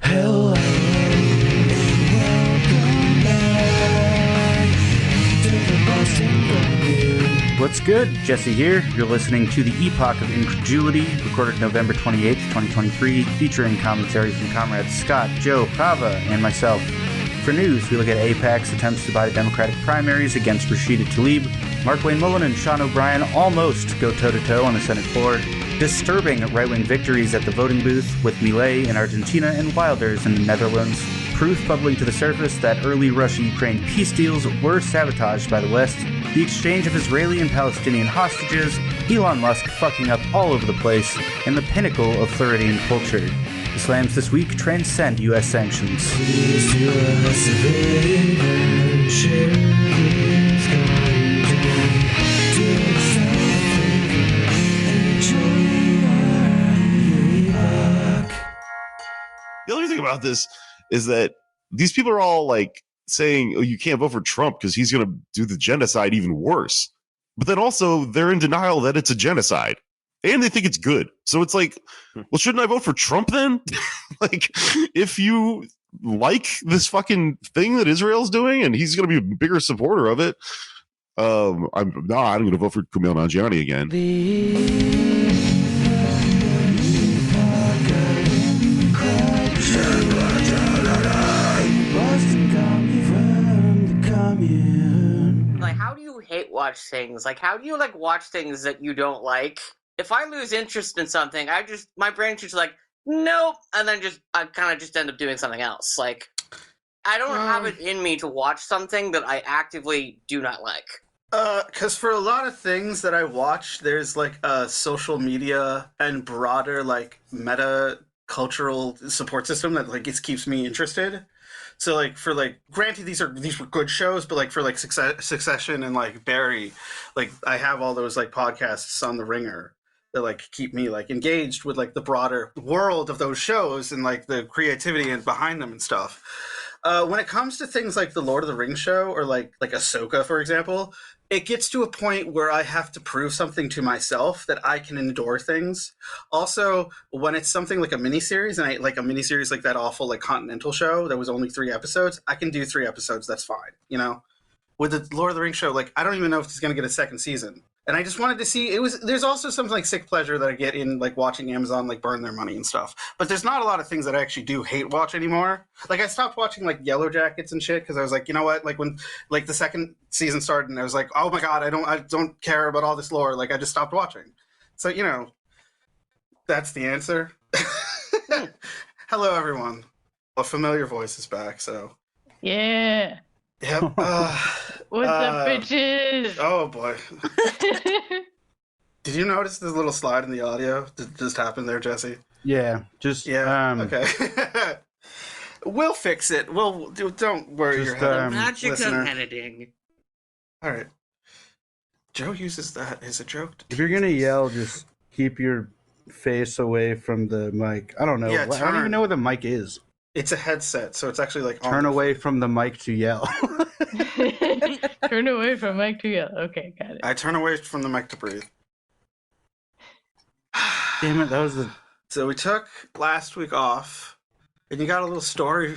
Hello, and welcome back to the Boston Review. What's good? Jesse here. You're listening to the Epoch of Incredulity, recorded November 28th, 2023, featuring commentary from Comrades Scott, Joe, Chava, and myself. For news, we look at AIPAC's attempts to buy the Democratic primaries against Rashida Tlaib. Markwayne, Mullin, and Sean O'Brien almost go toe-to-toe on the Senate floor. Disturbing right-wing victories at the voting booth with Milei in Argentina and Wilders in the Netherlands. Proof bubbling to the surface that early Russia-Ukraine peace deals were sabotaged by the West. The exchange of Israeli and Palestinian hostages. Elon Musk fucking up all over the place. And the pinnacle of Floridian culture. The slams this week transcend U.S. sanctions. Please do us a favor and share this content. Do yourself a favor and join our Epoch. The other thing about this is that these people are all like saying, oh, you can't vote for Trump because he's going to do the genocide even worse. But then also they're in denial that it's a genocide and they think it's good. So it's like, well, shouldn't I vote for Trump then? Like, if you like this fucking thing that Israel's doing and he's going to be a bigger supporter of it, I'm going to vote for Kumail Nanjiani again. Like, how do you hate watch things? Like, how do you like watch things that you don't like? If I lose interest in something, my brain's just like, nope, and then I kind of just end up doing something else. Like, I don't have it in me to watch something that I actively do not like. Because for a lot of things that I watch, there's like a social media and broader like meta cultural support system that like it keeps me interested. So like for like, granted these were good shows, but like for like Succession and like Barry, like I have all those like podcasts on the Ringer that like keep me like engaged with like the broader world of those shows and like the creativity and behind them and stuff. When it comes to things like the Lord of the Rings show or like Ahsoka, for example, it gets to a point where I have to prove something to myself that I can endure things. Also, when it's something like a miniseries, and I like a miniseries like that awful like Continental show that was only 3 episodes, I can do 3 episodes. That's fine, you know. With the Lord of the Rings show, like I don't even know if it's going to get a second season. And I just wanted to see, there's also some like sick pleasure that I get in like watching Amazon like burn their money and stuff. But there's not a lot of things that I actually do hate watch anymore. Like I stopped watching like Yellow Jackets and shit because I was like, you know what? Like when like the second season started and I was like, oh my God, I don't care about all this lore. Like I just stopped watching. So, you know, that's the answer. Hello, everyone. A familiar voice is back, so. Yeah. Yep. What's up, bitches? Oh boy. Did you notice this little slide in the audio that just happened there, Jesse? Yeah, Okay. We'll fix it. Don't worry your head, Magic listener. of editing. All right. Joe uses that as a joke. If you're gonna yell, just keep your face away from the mic. I don't know. Yeah, I don't even know what the mic is. It's a headset, so it's actually like turn away from the mic to yell. Turn away from mic to yell. Okay, got it. I turn away from the mic to breathe. Damn it, that was the... So we took last week off, and you got a little story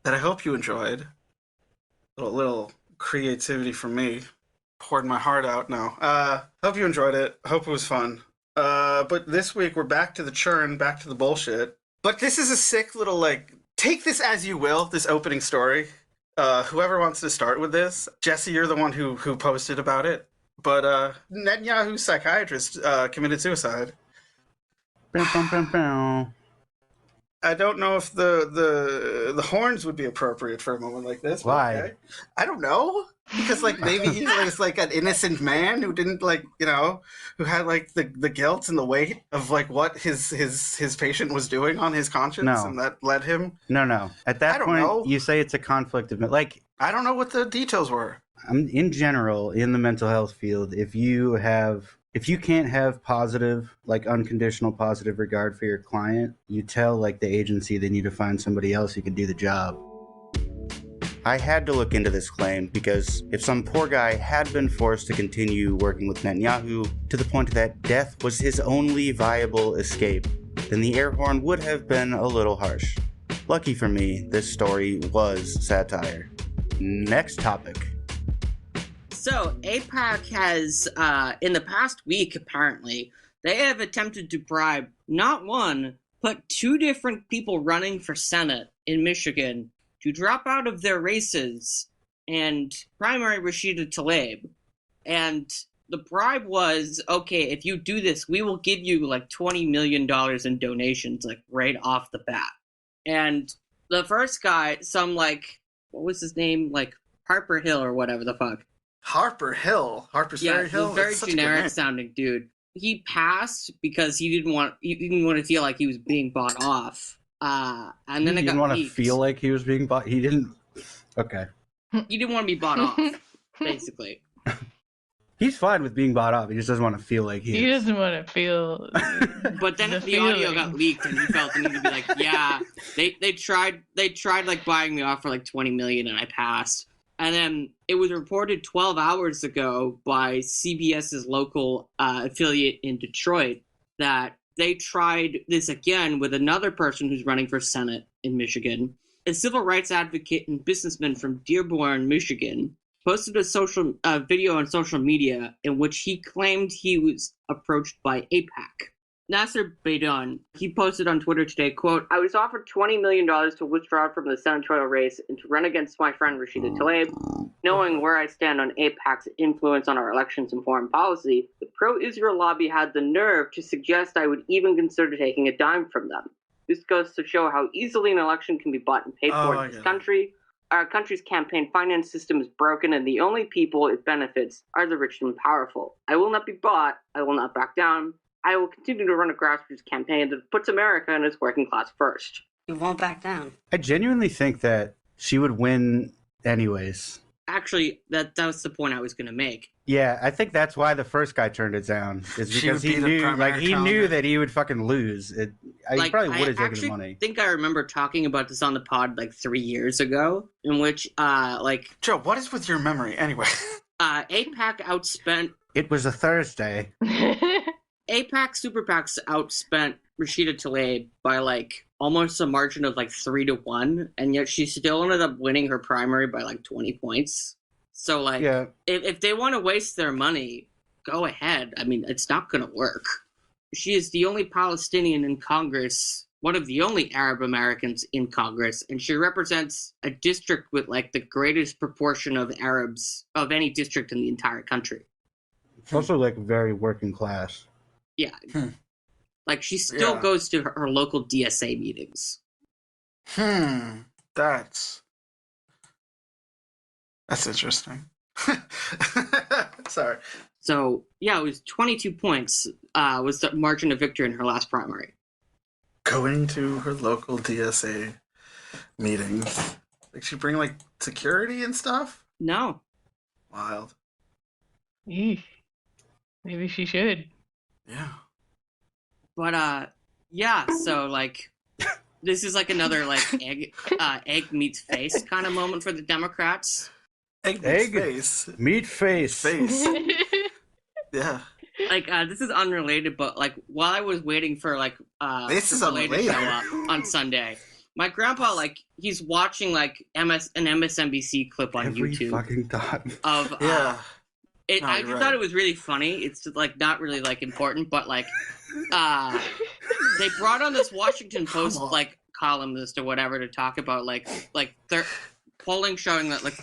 that I hope you enjoyed. A little creativity from me. Poured my heart out. No. Hope you enjoyed it. Hope it was fun. But this week we're back to the churn, back to the bullshit. But this is a sick little, like, take this as you will, this opening story. Whoever wants to start with this. Jesse, you're the one who posted about it. But Netanyahu's psychiatrist committed suicide. I don't know if the horns would be appropriate for a moment like this. Why? Okay. I don't know. Because like maybe he's like an innocent man who didn't like, you know, who had like the guilt and the weight of like what his patient was doing on his conscience, and that led him. No. At that point, you say it's a conflict of like. I don't know what the details were. In general, in the mental health field, if you can't have positive, like unconditional positive regard for your client, you tell like the agency they need to find somebody else who can do the job. I had to look into this claim because if some poor guy had been forced to continue working with Netanyahu to the point that death was his only viable escape, then the air horn would have been a little harsh. Lucky for me, this story was satire. Next topic. So, APAC has, in the past week, apparently, they have attempted to bribe not one, but 2 different people running for Senate in Michigan to drop out of their races and primary Rashida Tlaib. And the bribe was, okay, if you do this, we will give you like $20 million in donations, like right off the bat. And the first guy, what was his name? Like Harper Hill or whatever the fuck. Harper Hill. Harper's Ferry Hill. Very That's such a good generic name. sounding dude. He passed because he didn't want to feel like he was being bought off. And then He it didn't got want to leaked. feel like he was being bought. He didn't. Okay. He didn't want to be bought off, basically. He's fine with being bought off. He just doesn't want to feel like he He is. doesn't want to feel. But then The the audio feeling. got leaked, and he felt the need to be like, "Yeah, they tried like buying me off for like $20 million, and I passed." And then it was reported 12 hours ago by CBS's local affiliate in Detroit that they tried this again with another person who's running for Senate in Michigan. A civil rights advocate and businessman from Dearborn, Michigan, posted a video on social media in which he claimed he was approached by APAC. Nasser Baydun, he posted on Twitter today, quote, "I was offered $20 million to withdraw from the senatorial race and to run against my friend Rashida Tlaib. Knowing where I stand on APAC's influence on our elections and foreign policy, the pro-Israel lobby had the nerve to suggest I would even consider taking a dime from them. This goes to show how easily an election can be bought and paid for in this country. Our country's campaign finance system is broken, and the only people it benefits are the rich and powerful. I will not be bought. I will not back down. I will continue to run a grassroots campaign that puts America and its working class first." You won't back down. I genuinely think that she would win anyways. Actually, that was the point I was going to make. Yeah, I think that's why the first guy turned it down. Is She because would he be the knew, primary he challenger. knew that he would fucking lose. He probably would have taken actually the money. think I remember talking about this on the pod like 3 years ago, in which Joe, what is with your memory? Anyway. APAC outspent It was a Thursday. APAC super PACs outspent Rashida Tlaib by like almost a margin of like 3-1, and yet she still ended up winning her primary by like 20 points. So like, Yeah. if they want to waste their money, go ahead. I mean, it's not going to work. She is the only Palestinian in Congress, one of the only Arab Americans in Congress, and she represents a district with like the greatest proportion of Arabs of any district in the entire country. It's also like very working class. Yeah. Like, she still Yeah. goes to her local DSA meetings. That's interesting. Sorry. So, yeah, it was 22 points was the margin of victory in her last primary. Going to her local DSA meetings. Like, she bring, like, security and stuff? No. Wild. Eesh. Maybe she should. Yeah. But, yeah, so, like, this is, like, another, like, egg meets face kind of moment for the Democrats. Egg. Face. Meat face. Face. Yeah. Like, this is unrelated, but, like, while I was waiting for, like, This is Chick-fil-A to unrelated. show up on Sunday, my grandpa, like, he's watching, like, an MSNBC clip on Every YouTube fucking time. of, Yeah. I No, just you're thought right. it was really funny. It's just, like, not really, like, important, but, like, they brought on this Washington Post, on. like, columnist or whatever to talk about, polling showing that, like,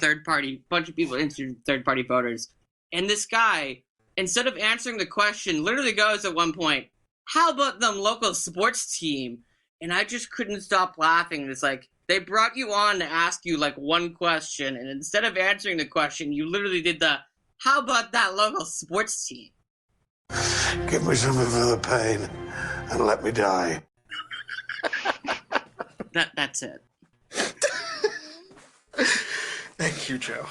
bunch of people interviewed third-party voters. And this guy, instead of answering the question, literally goes at one point, "How about them local sports team?" And I just couldn't stop laughing. It's like, they brought you on to ask you, like, one question, and instead of answering the question, you literally did the, "How about that local sports team?" Give me something for the pain and let me die. That's it. Thank you, Joe.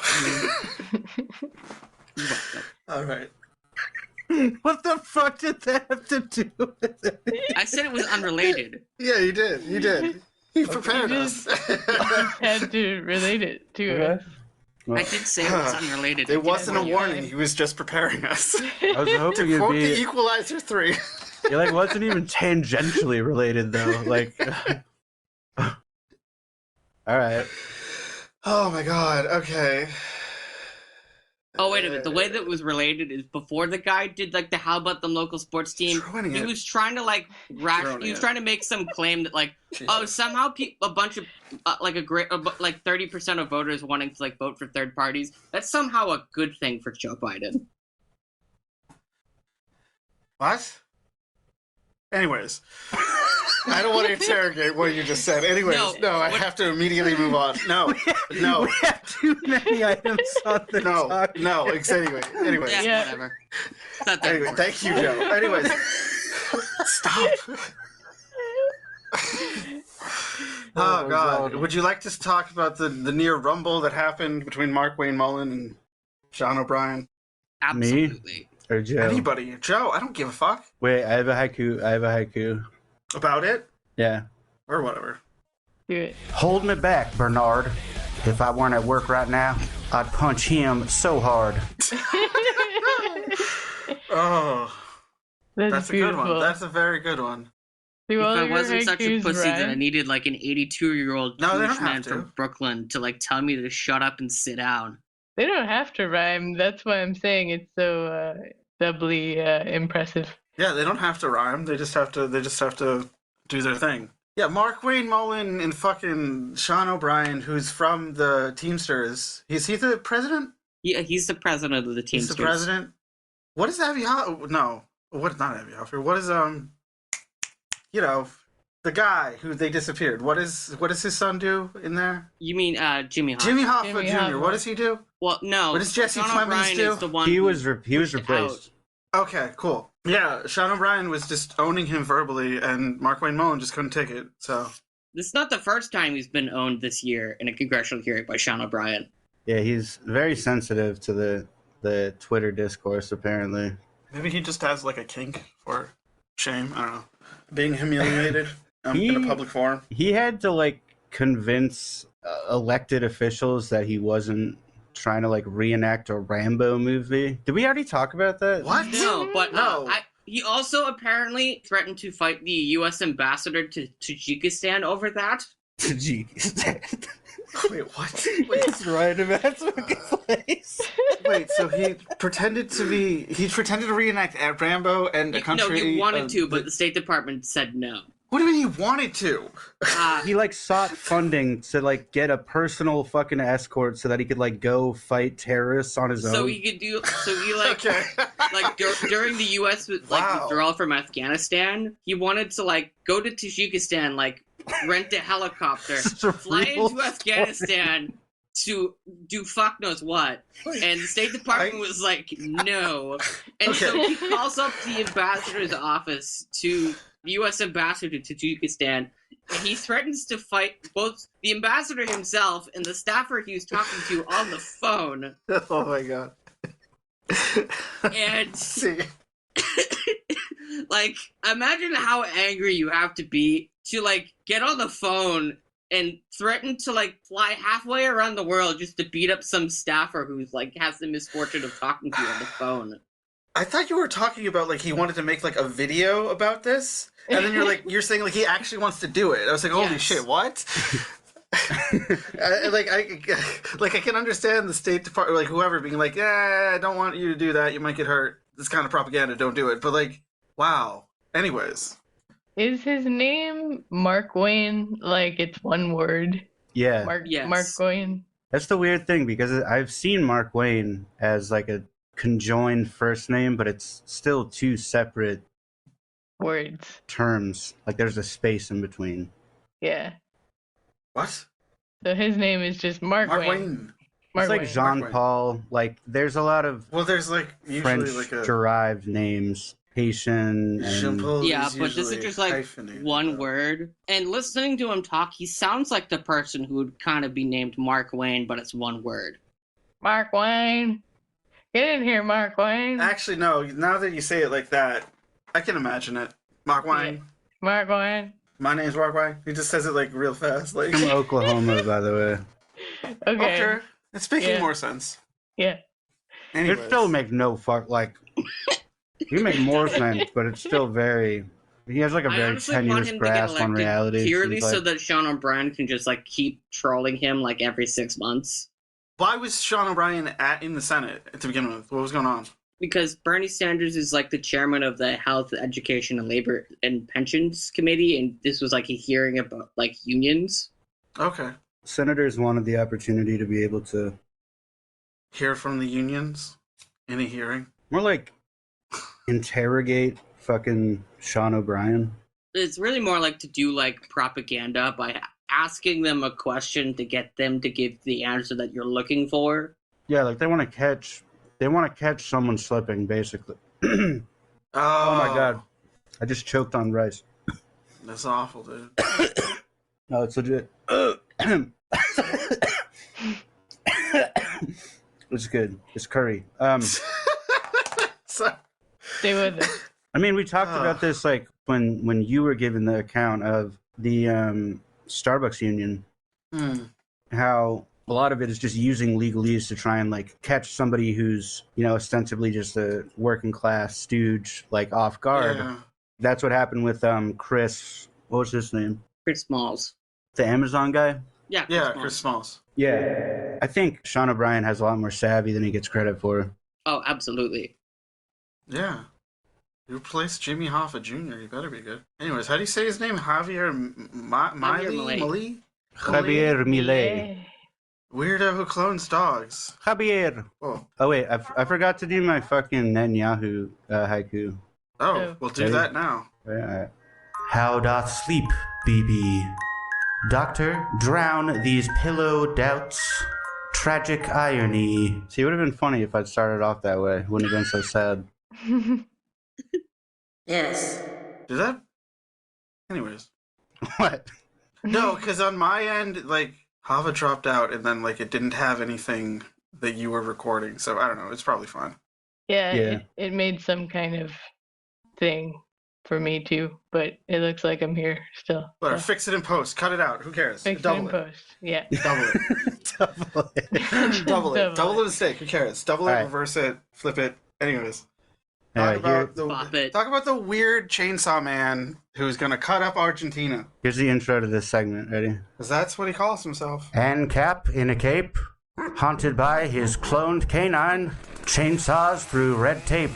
All right. What the fuck did that have to do with it? I said it was unrelated. Yeah, you did. You prepared You us. Had to relate it to it. I did say it was unrelated. I It did wasn't a warn you. warning. He was just preparing us. I was hoping To it'd quote the be. Equalizer 3. It like wasn't even tangentially related though. Like, All right. Oh my god. Okay. Oh wait a minute. The way that was related is before the guy did like the "How about them local sports team," Droning he it. was trying to like Droning he was it. trying to make some claim that like Jesus. somehow a bunch of like a great like 30% of voters wanting to like vote for third parties, that's somehow a good thing for Joe Biden. What? Anyways. I don't want to interrogate what you just said. Anyways, no, I have to immediately move on. No, no, We have too many items on the talk. no. Anyways. Yeah, whatever. It's not that Anyway, important. thank you, Joe. Anyways, stop. Oh God! Would you like to talk about the near rumble that happened between Markwayne, Mullin, and Sean O'Brien? Absolutely. Or Joe? Anybody? Joe? I don't give a fuck Wait, I have a haiku. about it Yeah. or whatever. Do it. Hold me back, Bernard. If I weren't at work right now, I'd punch him so hard. Oh, that's a good beautiful. one. That's a very good one. Do all If I your wasn't such a haikus pussy that I rhyme? needed like an 82-year-old No, they Jewish don't have man to. from Brooklyn to like tell me to shut up and sit down. They don't have to rhyme. That's why I'm saying it's so doubly impressive. Yeah, they don't have to rhyme. They just have to do their thing. Yeah, Markwayne, Mullin, and fucking Sean O'Brien, who's from the Teamsters. Is he the president? Yeah, he's the president of the He's Teamsters. the president. What is Avi Hoffer? No, what? Not Avi Hoffer. What is the guy who they disappeared? What does his son do in there? You mean Jimmy Hoffa? Jimmy Hoffa Jimmy Jr. Hoffa. What does he do? Well, no. What does Jesse Sean Plemons O'Brien do? is the one He who was pushed replaced. out. Okay, cool. Yeah, Sean O'Brien was just owning him verbally, and Markwayne Mullin just couldn't take it. So This is not the first time he's been owned this year in a congressional hearing by Sean O'Brien. Yeah, he's very sensitive to the Twitter discourse, apparently. maybe he just has like a kink for shame. I don't know, being humiliated in a public forum. He had to, like, convince elected officials that he wasn't trying to, like, reenact a Rambo movie. Did we already talk about that? What? No, but No. he also apparently threatened to fight the U.S. ambassador to Tajikistan over that. Tajikistan. Wait, what? Wait, That's right, that's fucking place. wait. So he pretended to reenact Rambo and a country. No, he wanted of to, but the- the State Department said no. What do you mean he wanted to? He, like, sought funding to, like, get a personal fucking escort so that he could, like, go fight terrorists on his So own. he could do. So he like Okay. like during the U.S. Wow. withdrawal from Afghanistan, he wanted to like go to Tajikistan, like rent a helicopter, It's a fly real into Afghanistan to do fuck knows what, and the State Department was like no, and so Okay. he calls up the ambassador's office to the U.S. ambassador to Tajikistan. And he threatens to fight both the ambassador himself and the staffer he was talking to on the phone. Oh my god. And See. like, imagine how angry you have to be to like get on the phone and threaten to like fly halfway around the world just to beat up some staffer who's like has the misfortune of talking to you on the phone. I thought you were talking about like he wanted to make like a video about this, and then you're saying like he actually wants to do it. I was like, holy Yes. shit, what? I can understand the State Department, like whoever being like, I don't want you to do that. You might get hurt. This kind of propaganda. Don't do it. But like, wow. Anyways, Is his name Markwayne? Like it's one word. Yeah. Yes. Markwayne. That's the weird thing, because I've seen Markwayne as, like, a conjoined first name, but it's still two separate Words. terms. Like, there's a space in between. Yeah. what? So his name is just Markwayne. Markwayne. It's like Markwayne. Jean-Paul. Like, there's a lot of Well, there's like usually like a French-derived names. Haitian and... Jean-Paul Yeah, is but this is usually just like hyphenated, one though. word. And listening to him talk, he sounds like the person who would kind of be named Mark Wayne, but it's one word. Markwayne. Get in here, Markwayne. Actually, no. Now that you say it like that, I can imagine it. Markwayne. Markwayne. My name's Markwayne. He just says it like real fast. Like, From Oklahoma, by the way. Okay. okay. It's making Yeah. more sense. Yeah. Anyways. It still makes no fuck, like... You make more sense, but it's still very... He has like a I very honestly want tenuous him to get grasp on elected reality. purely seems so like. that Sean O'Brien can just like keep trolling him like every 6 months. Why was Sean O'Brien in the Senate to begin with? What was going on? Because Bernie Sanders is like the chairman of the Health, Education, and Labor and Pensions Committee, and this was like a hearing about like unions. Okay. Senators wanted the opportunity to be able to Hear from the unions in a hearing. more like interrogate fucking Sean O'Brien. It's really more like to do like propaganda by asking them a question to get them to give the answer that you're looking for. Yeah, like they want to catch someone slipping, basically. Oh Oh my god, I just choked on rice. That's awful, dude. No, it's legit. It's good. It's curry. So, Stay with us. I mean, we talked about this like when you were given the account of the Starbucks union, how a lot of it is just using legalese to try and like catch somebody who's, you know, ostensibly just a working class stooge like off guard. yeah. That's what happened with Chris. What was his name? Chris Smalls. The Amazon guy. Yeah, Yeah, Smalls. Chris Smalls. Yeah, I think Sean O'Brien has a lot more savvy than he gets credit for. Oh, absolutely. Yeah. You replaced Jimmy Hoffa Jr. You better be good. Anyways, how do you say his name? Javier Milei? Javier Milei. Weirdo who clones dogs. Javier. Oh, Wait, I forgot to do my fucking Netanyahu haiku. oh, we'll do Ready? that now. Alright. How doth sleep, BB? Doctor, drown these pillow doubts. Tragic irony. See, it would have been funny if I'd started off that way. It wouldn't have been so sad. Yes. Did that? Anyways. What? No, because on my end, like, Hava dropped out and then, like, it didn't have anything that you were recording. So, I don't know. It's probably fine. Yeah, Yeah. It made some kind of thing for me too, but it looks like I'm here still. Whatever, So, fix it in post. Cut it out. Who cares? fix it Double in it. post. Yeah. Double it. Double it. Double it. Double Double it. the mistake. Who cares? Double it, Alright. reverse it, flip it. Anyways. Alright, Bop it. Talk about the weird chainsaw man who's gonna cut up Argentina. here's the intro to this segment. Ready? Because that's what he calls himself. Ancap in a cape, haunted by his cloned canine, chainsaws through red tape.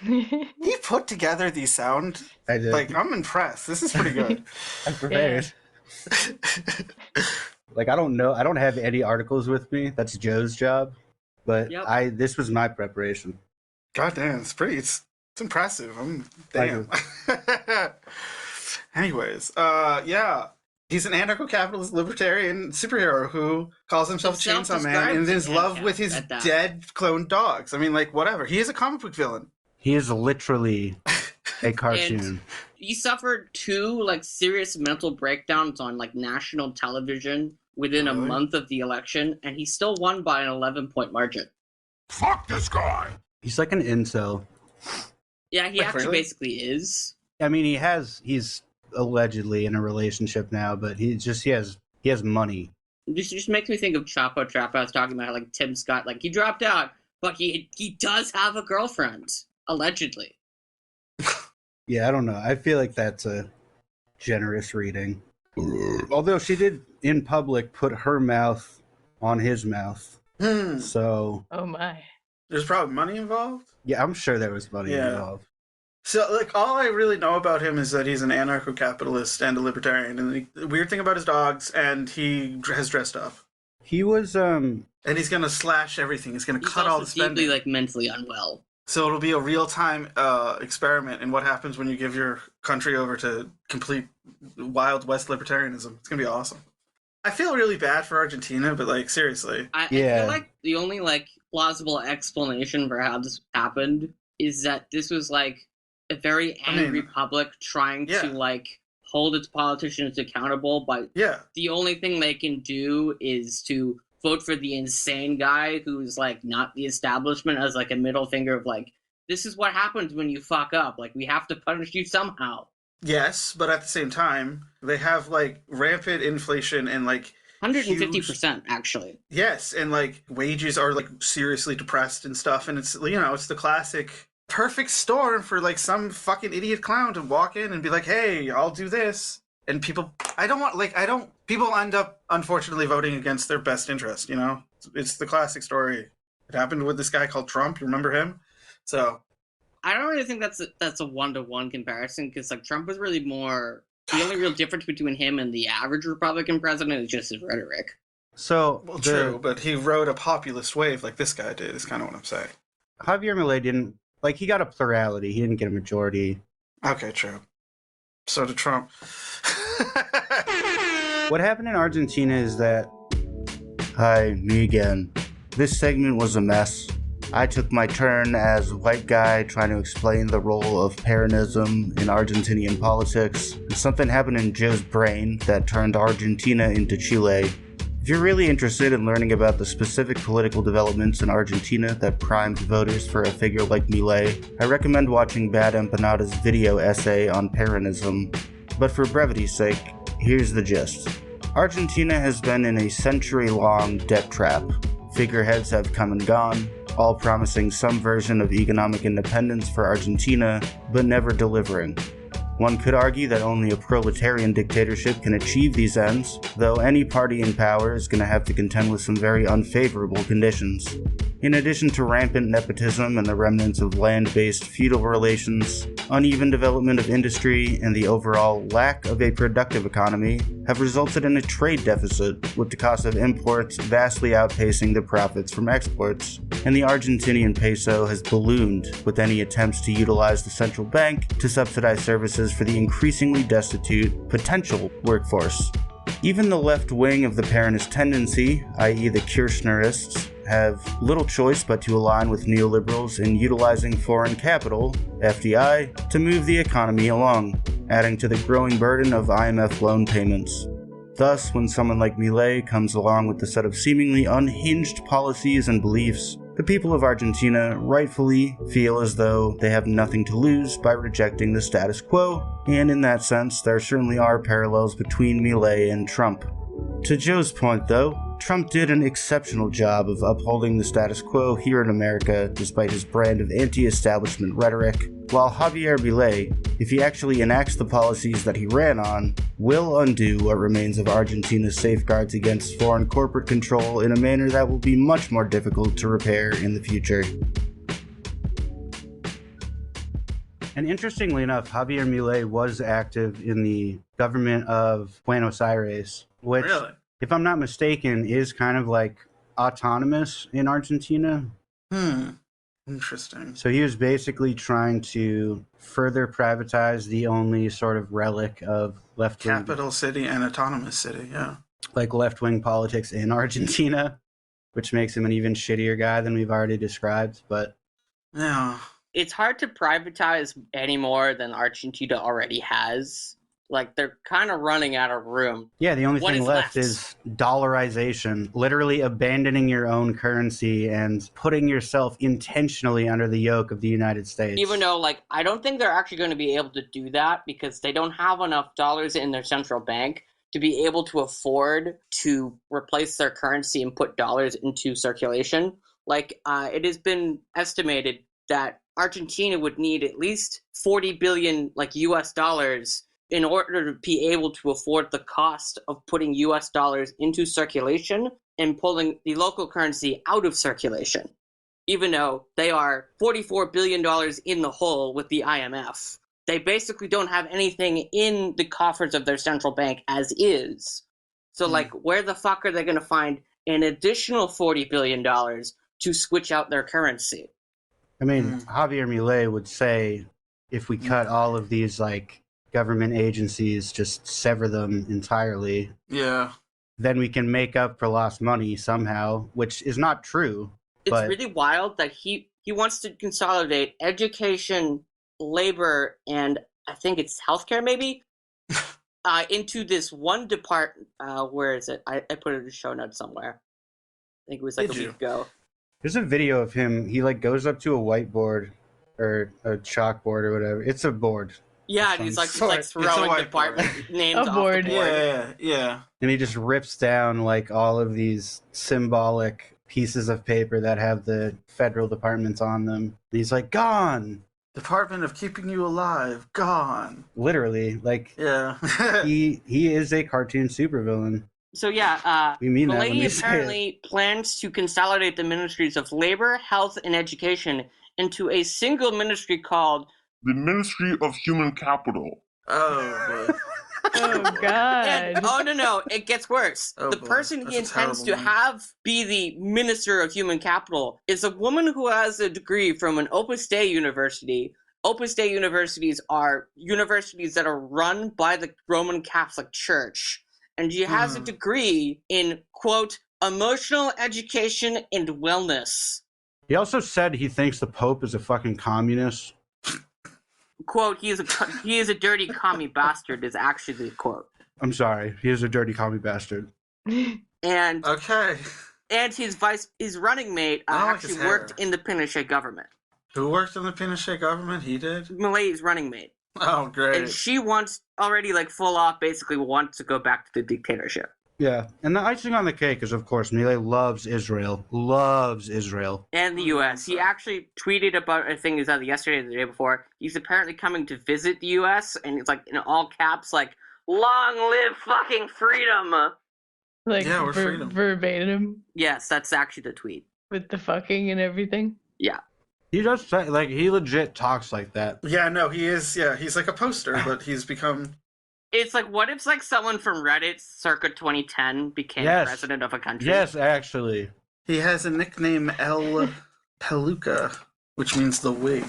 He put together these sound. I did. Like, I'm impressed. This is pretty good. I'm prepared. Like, I don't know. I don't have any articles with me. That's Joe's job. But Yep. this was my preparation. God damn, it's impressive. Thank Damn. Anyways, yeah. He's an anarcho-capitalist libertarian superhero who calls himself Chainsaw Man and is in love with his at that. dead cloned dogs. I mean, like, whatever. He is a comic book villain. He is literally a cartoon. He suffered 2 like serious mental breakdowns on like national television within a Really? month of the election, and he still won by an 11-point margin. Fuck this guy. He's like an incel. Yeah, he Like, actually really? basically is. I mean, he's allegedly in a relationship now, but he has money. This just makes me think of Chapo Trap. I was talking about how, like Tim Scott, like he dropped out, but he does have a girlfriend, allegedly. Yeah, I don't know. I feel like that's a generous reading. Although she did in public put her mouth on his mouth. So Oh my. There's probably money involved. yeah, I'm sure there was money Yeah. involved. So, like, all I really know about him is that he's an anarcho-capitalist and a libertarian. And the weird thing about his dogs, and he has dressed up. He was And he's going to slash everything. He's going to He's cut all also the spending. deeply like mentally unwell. So it'll be a real-time experiment in what happens when you give your country over to complete Wild West libertarianism. It's going to be awesome. I feel really bad for Argentina, but, like, seriously. I Yeah. feel like the only like plausible explanation for how this happened is that this was like a very angry public trying Yeah. to like hold its politicians accountable, but Yeah. the only thing they can do is to vote for the insane guy who's like not the establishment as like a middle finger of like, this is what happens when you fuck up. Like, we have to punish you somehow. Yes, but at the same time, they have, like, rampant inflation and, like, 150%, actually. yes, and, like, wages are, like, seriously depressed and stuff. And it's, you know, it's the classic perfect storm for like some fucking idiot clown to walk in and be like, "Hey, I'll do this," and people, people end up unfortunately voting against their best interest. You know, it's the classic story. It happened with this guy called Trump. You remember him? So I don't really think that's a one-to-one comparison, because like Trump was really more, the only real difference between him and the average Republican president is just his rhetoric. So, well, true, but he rode a populist wave like this guy did. Is kind of what I'm saying. Javier Milei didn't, like, he got a plurality. He didn't get a majority. Okay, true. So did Trump. What happened in Argentina is that... Hi, me again. This segment was a mess. I took my turn as white guy trying to explain the role of Peronism in Argentinian politics, and something happened in Joe's brain that turned Argentina into Chile. If you're really interested in learning about the specific political developments in Argentina that primed voters for a figure like Milei, I recommend watching Bad Empanada's video essay on Peronism. But for brevity's sake, here's the gist. Argentina has been in a century-long debt trap. Figureheads have come and gone, all promising some version of economic independence for Argentina, but never delivering. One could argue that only a proletarian dictatorship can achieve these ends, though any party in power is going to have to contend with some very unfavorable conditions. In addition to rampant nepotism and the remnants of land-based feudal relations, uneven development of industry and the overall lack of a productive economy have resulted in a trade deficit, with the cost of imports vastly outpacing the profits from exports, and the Argentinian peso has ballooned with any attempts to utilize the central bank to subsidize services for the increasingly destitute potential workforce. Even the left wing of the Peronist tendency, i.e. the Kirchnerists, have little choice but to align with neoliberals in utilizing foreign capital, FDI, to move the economy along, adding to the growing burden of IMF loan payments. Thus, when someone like Milei comes along with a set of seemingly unhinged policies and beliefs, the people of Argentina rightfully feel as though they have nothing to lose by rejecting the status quo, and in that sense, there certainly are parallels between Milei and Trump. To Joe's point, though, Trump did an exceptional job of upholding the status quo here in America despite his brand of anti-establishment rhetoric, while Javier Milei, if he actually enacts the policies that he ran on, will undo what remains of Argentina's safeguards against foreign corporate control in a manner that will be much more difficult to repair in the future. And interestingly enough, Javier Milei was active in the government of Buenos Aires, which, Really? if I'm not mistaken, is kind of like autonomous in Argentina. Interesting. So he was basically trying to further privatize the only sort of relic of left-wing, Capital city and autonomous city, yeah. like left-wing politics in Argentina, which makes him an even shittier guy than we've already described. But Yeah. It's hard to privatize any more than Argentina already has. Like, they're kind of running out of room. yeah, the only What thing is left left? is dollarization, literally abandoning your own currency and putting yourself intentionally under the yoke of the United States. Even though, like, I don't think they're actually going to be able to do that because they don't have enough dollars in their central bank to be able to afford to replace their currency and put dollars into circulation. Like, it has been estimated that Argentina would need at least 40 billion, like, US dollars in order to be able to afford the cost of putting US dollars into circulation and pulling the local currency out of circulation, even though they are $44 billion in the hole with the IMF. They basically don't have anything in the coffers of their central bank as is. So, like, where the fuck are they going to find an additional $40 billion to switch out their currency? I mean, Javier Milei would say if we cut all of these, like, government agencies, just sever them entirely, Yeah. then we can make up for lost money somehow, which is not true. It's But really wild that he wants to consolidate education, labor, and I think it's healthcare maybe, into this one department. Where is it? I put it in the show notes somewhere. I think it was like Did a you? week ago. there's a video of him. He like goes up to a whiteboard or a chalkboard or whatever. It's a board. Yeah, Some and he's like sort. It's a throwing whiteboard. department names A off board. the board. Yeah. And he just rips down like all of these symbolic pieces of paper that have the federal departments on them. And he's like, gone. Department of Keeping You Alive, gone. Literally, like Yeah. he is a cartoon supervillain. So yeah, We mean that when we Milei say apparently plans to consolidate the ministries of labor, health, and education into a single ministry called The Ministry of Human Capital. Oh, boy. Oh God. no, it gets worse. Oh, the boy. person That's he a intends to terrible name. have be the Minister of Human Capital is a woman who has a degree from an Opus Dei university. Opus Dei universities are universities that are run by the Roman Catholic Church. And she has a degree in, quote, emotional education and wellness. He also said he thinks the Pope is a fucking communist. Quote, he is a dirty commie bastard is actually the quote. I'm sorry, he is a dirty commie bastard. And Okay. and his running mate I like actually his hair. worked in the Pinochet government. Who worked in the Pinochet government? He did? Milei's running mate. Oh, great. And she wants already like full off basically wants to go back to the dictatorship. Yeah, and the icing on the cake is, of course, Milei loves Israel. Loves Israel. And the US. He actually tweeted about, I think it was either yesterday or the day before, he's apparently coming to visit the US, and it's like in all caps, like, long live fucking freedom! Like Yeah, we're freedom. verbatim Yes, that's actually the tweet. with the fucking and everything. Yeah. He does say, like, he legit talks like that. Yeah, no, he is, yeah, he's like a poster, but he's become... It's like, what if like someone from Reddit circa 2010 became Yes. president of a country? Yes, actually. He has a nickname, El Peluca, which means the wig.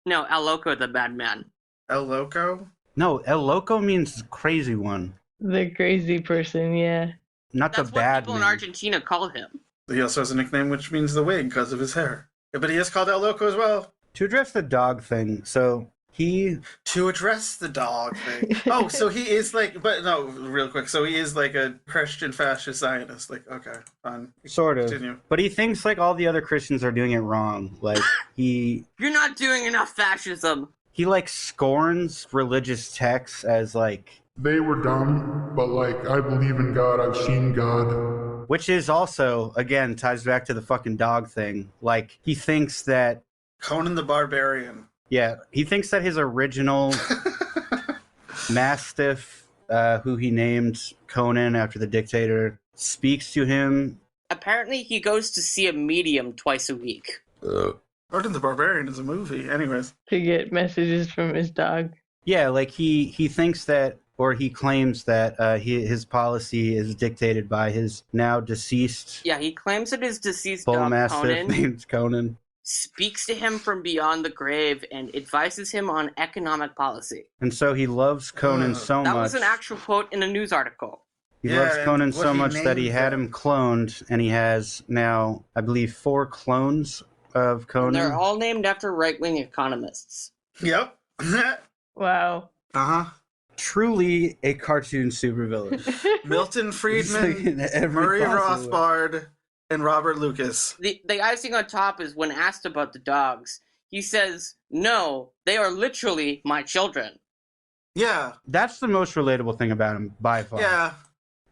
No, El Loco the bad man. El Loco? No, El Loco means crazy one. The crazy person, yeah. Not That's the what bad people in man. Argentina call him. He also has a nickname which means the wig because of his hair. Yeah, but he is called El Loco as well. To address the dog thing, so he... To address the dog thing. Oh, so he is like, but no, real quick. So he is like a Christian fascist Zionist. Like, okay, fine. Sort of. Continue. But he thinks, like, all the other Christians are doing it wrong. Like, he, You're not doing enough fascism. like, scorns religious texts as, like... They were dumb, but like, I believe in God, I've seen God. Which is also, again, ties back to the fucking dog thing. Like, he thinks that... Conan the Barbarian. Yeah, he thinks that his original Mastiff, who he named Conan after the dictator, speaks to him. Apparently, he goes to see a medium twice a week. Conan the Barbarian is a movie. Anyways. To get messages from his dog. Yeah, like he thinks that, or he claims that his policy is dictated by his now deceased Yeah, he claims that his deceased bull dog mastiff Conan named Conan. speaks to him from beyond the grave and advises him on economic policy. And so he loves Conan so That much. was an actual quote in a news article. He Yeah, loves and Conan what so he much that he named had them. him cloned, and he has now, I believe, 4 clones of Conan. They're all named after right-wing economists. Yep. Wow. Uh-huh. Truly a cartoon supervillain. Milton Friedman, Murray Rothbard, and Robert Lucas. The icing on top is when asked about the dogs, he says, "No, they are literally my children." Yeah. That's the most relatable thing about him, by far. Yeah.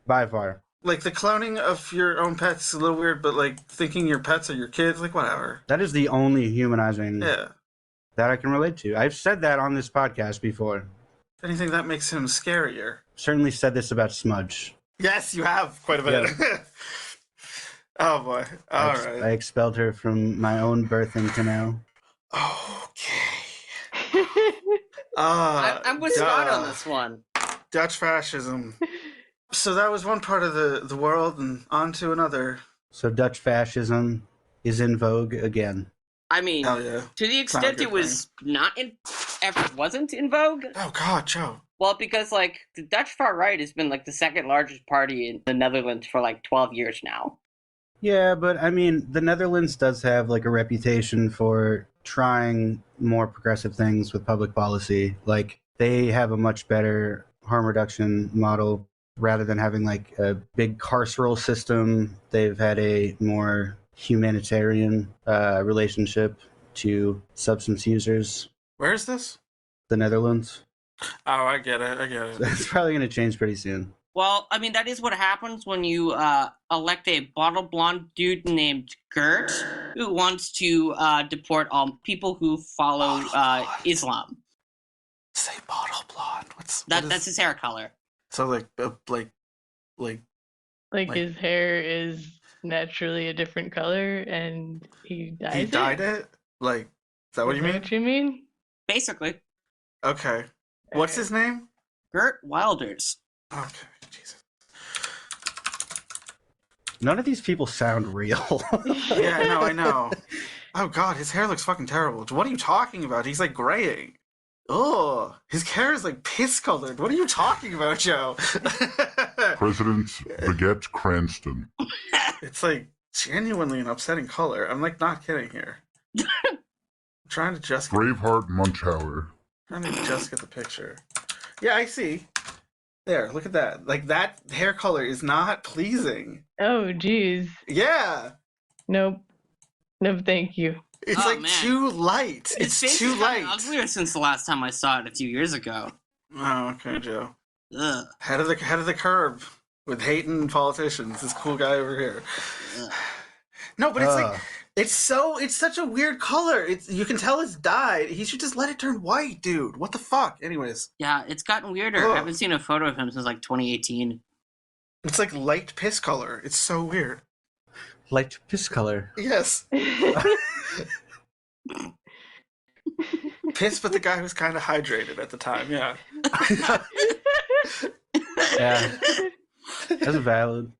By far. Like, the cloning of your own pets is a little weird, but, like, thinking your pets are your kids, like, whatever. That is the only humanizing Yeah. that I can relate to. I've said that on this podcast before. If anything, that makes him scarier. Certainly said this about Smudge. Yes, you have quite a bit. Oh, boy. All I right. expelled her from my own birthing canal. Okay. I'm with Scott on duh. this one. Dutch fascism. So that was one part of the world, and on to another. So Dutch fascism is in vogue again. I mean, Hell yeah. to the not a extent good it was not in, ever wasn't in vogue. Oh, God, Joe. Well, because like the Dutch far right has been like the second largest party in the Netherlands for like 12 years now. Yeah, but I mean, the Netherlands does have like a reputation for trying more progressive things with public policy. Like, they have a much better harm reduction model rather than having like a big carceral system. They've had a more humanitarian relationship to substance users. Where is this? The Netherlands. Oh, I get it. That's probably going to change pretty soon. Well, I mean, that is what happens when you elect a bottle blonde dude named Geert, who wants to deport all people who follow Islam. Say bottle blonde. That's his hair color. So like Like his hair is naturally a different color, and he dyes he dyed it? Like, is that what Is you that mean? what you mean? Basically, Okay. What's his name? Geert Wilders. Okay, Jesus. None of these people sound real. Yeah, no, I know. Oh god, his hair looks fucking terrible. What are you talking about? He's like graying. Oh, his hair is like piss colored. What are you talking about, Joe? President Baguette Cranston. It's like genuinely an upsetting color. I'm like not kidding here. I'm trying to just Braveheart Munchauer. get the picture. Yeah, I see. There, look at that. Like that hair color is not pleasing. Oh, geez. Yeah. Nope. No, thank you. It's Oh, like man. too light. His It's face too is kinda light. uglier since the last time I saw it a few years ago. Oh, okay, Joe. Ugh. Head of the curb with hating politicians. This cool guy over here. Ugh. No, but it's like it's such a weird color. You can tell it's dyed. He should just let it turn white, dude. What the fuck? Anyways, Yeah, it's gotten weirder. Ugh. I haven't seen a photo of him since like 2018. it's like light piss color. It's so weird. Light piss color. Yes. Piss, but the guy was kind of hydrated at the time. Yeah. Yeah, that's valid.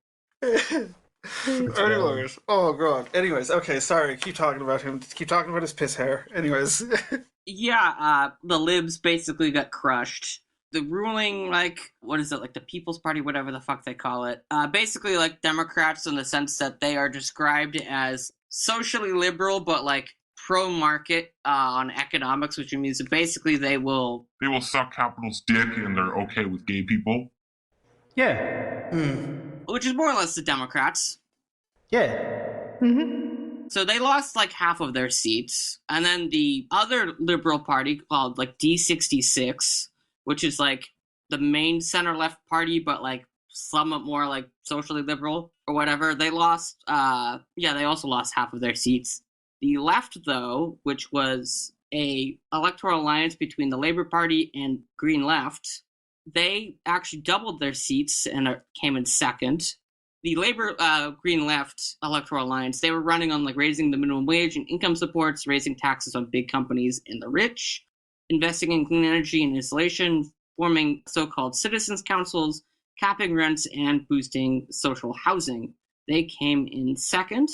Anyways, oh god. Anyways, okay, sorry. Keep talking about him. Keep talking about his piss hair. Anyways. Yeah, the libs basically got crushed. The ruling, like, what is it, like the People's Party, whatever the fuck they call it, basically like Democrats in the sense that they are described as socially liberal, but like pro-market on economics, which means that basically they will suck capital's dick and they're okay with gay people. Yeah, which is more or less the Democrats. yeah. So they lost like half of their seats. And then the other liberal party called like D66, which is like the main center left party, but like somewhat more like socially liberal or whatever, they lost, they also lost half of their seats. The left, though, which was a electoral alliance between the Labour Party and Green Left, they actually doubled their seats and came in second. The Labour Green Left electoral alliance, they were running on like raising the minimum wage and income supports, raising taxes on big companies and the rich, investing in clean energy and insulation, forming so-called citizens' councils, capping rents, and boosting social housing. They came in second.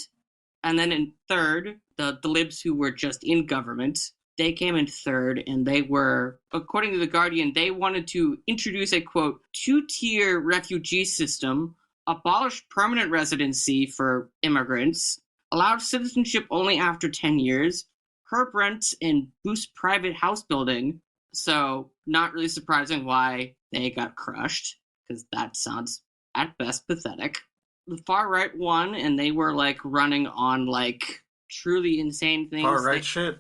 And then in third, the libs who were just in government, they came in third, and they were, according to The Guardian, they wanted to introduce a, quote, two-tier refugee system, abolish permanent residency for immigrants, allowed citizenship only after 10 years, curb rent, and boost private house building. So not really surprising why they got crushed, because that sounds at best pathetic. The far right won, and they were like running on like truly insane things. Far right shit.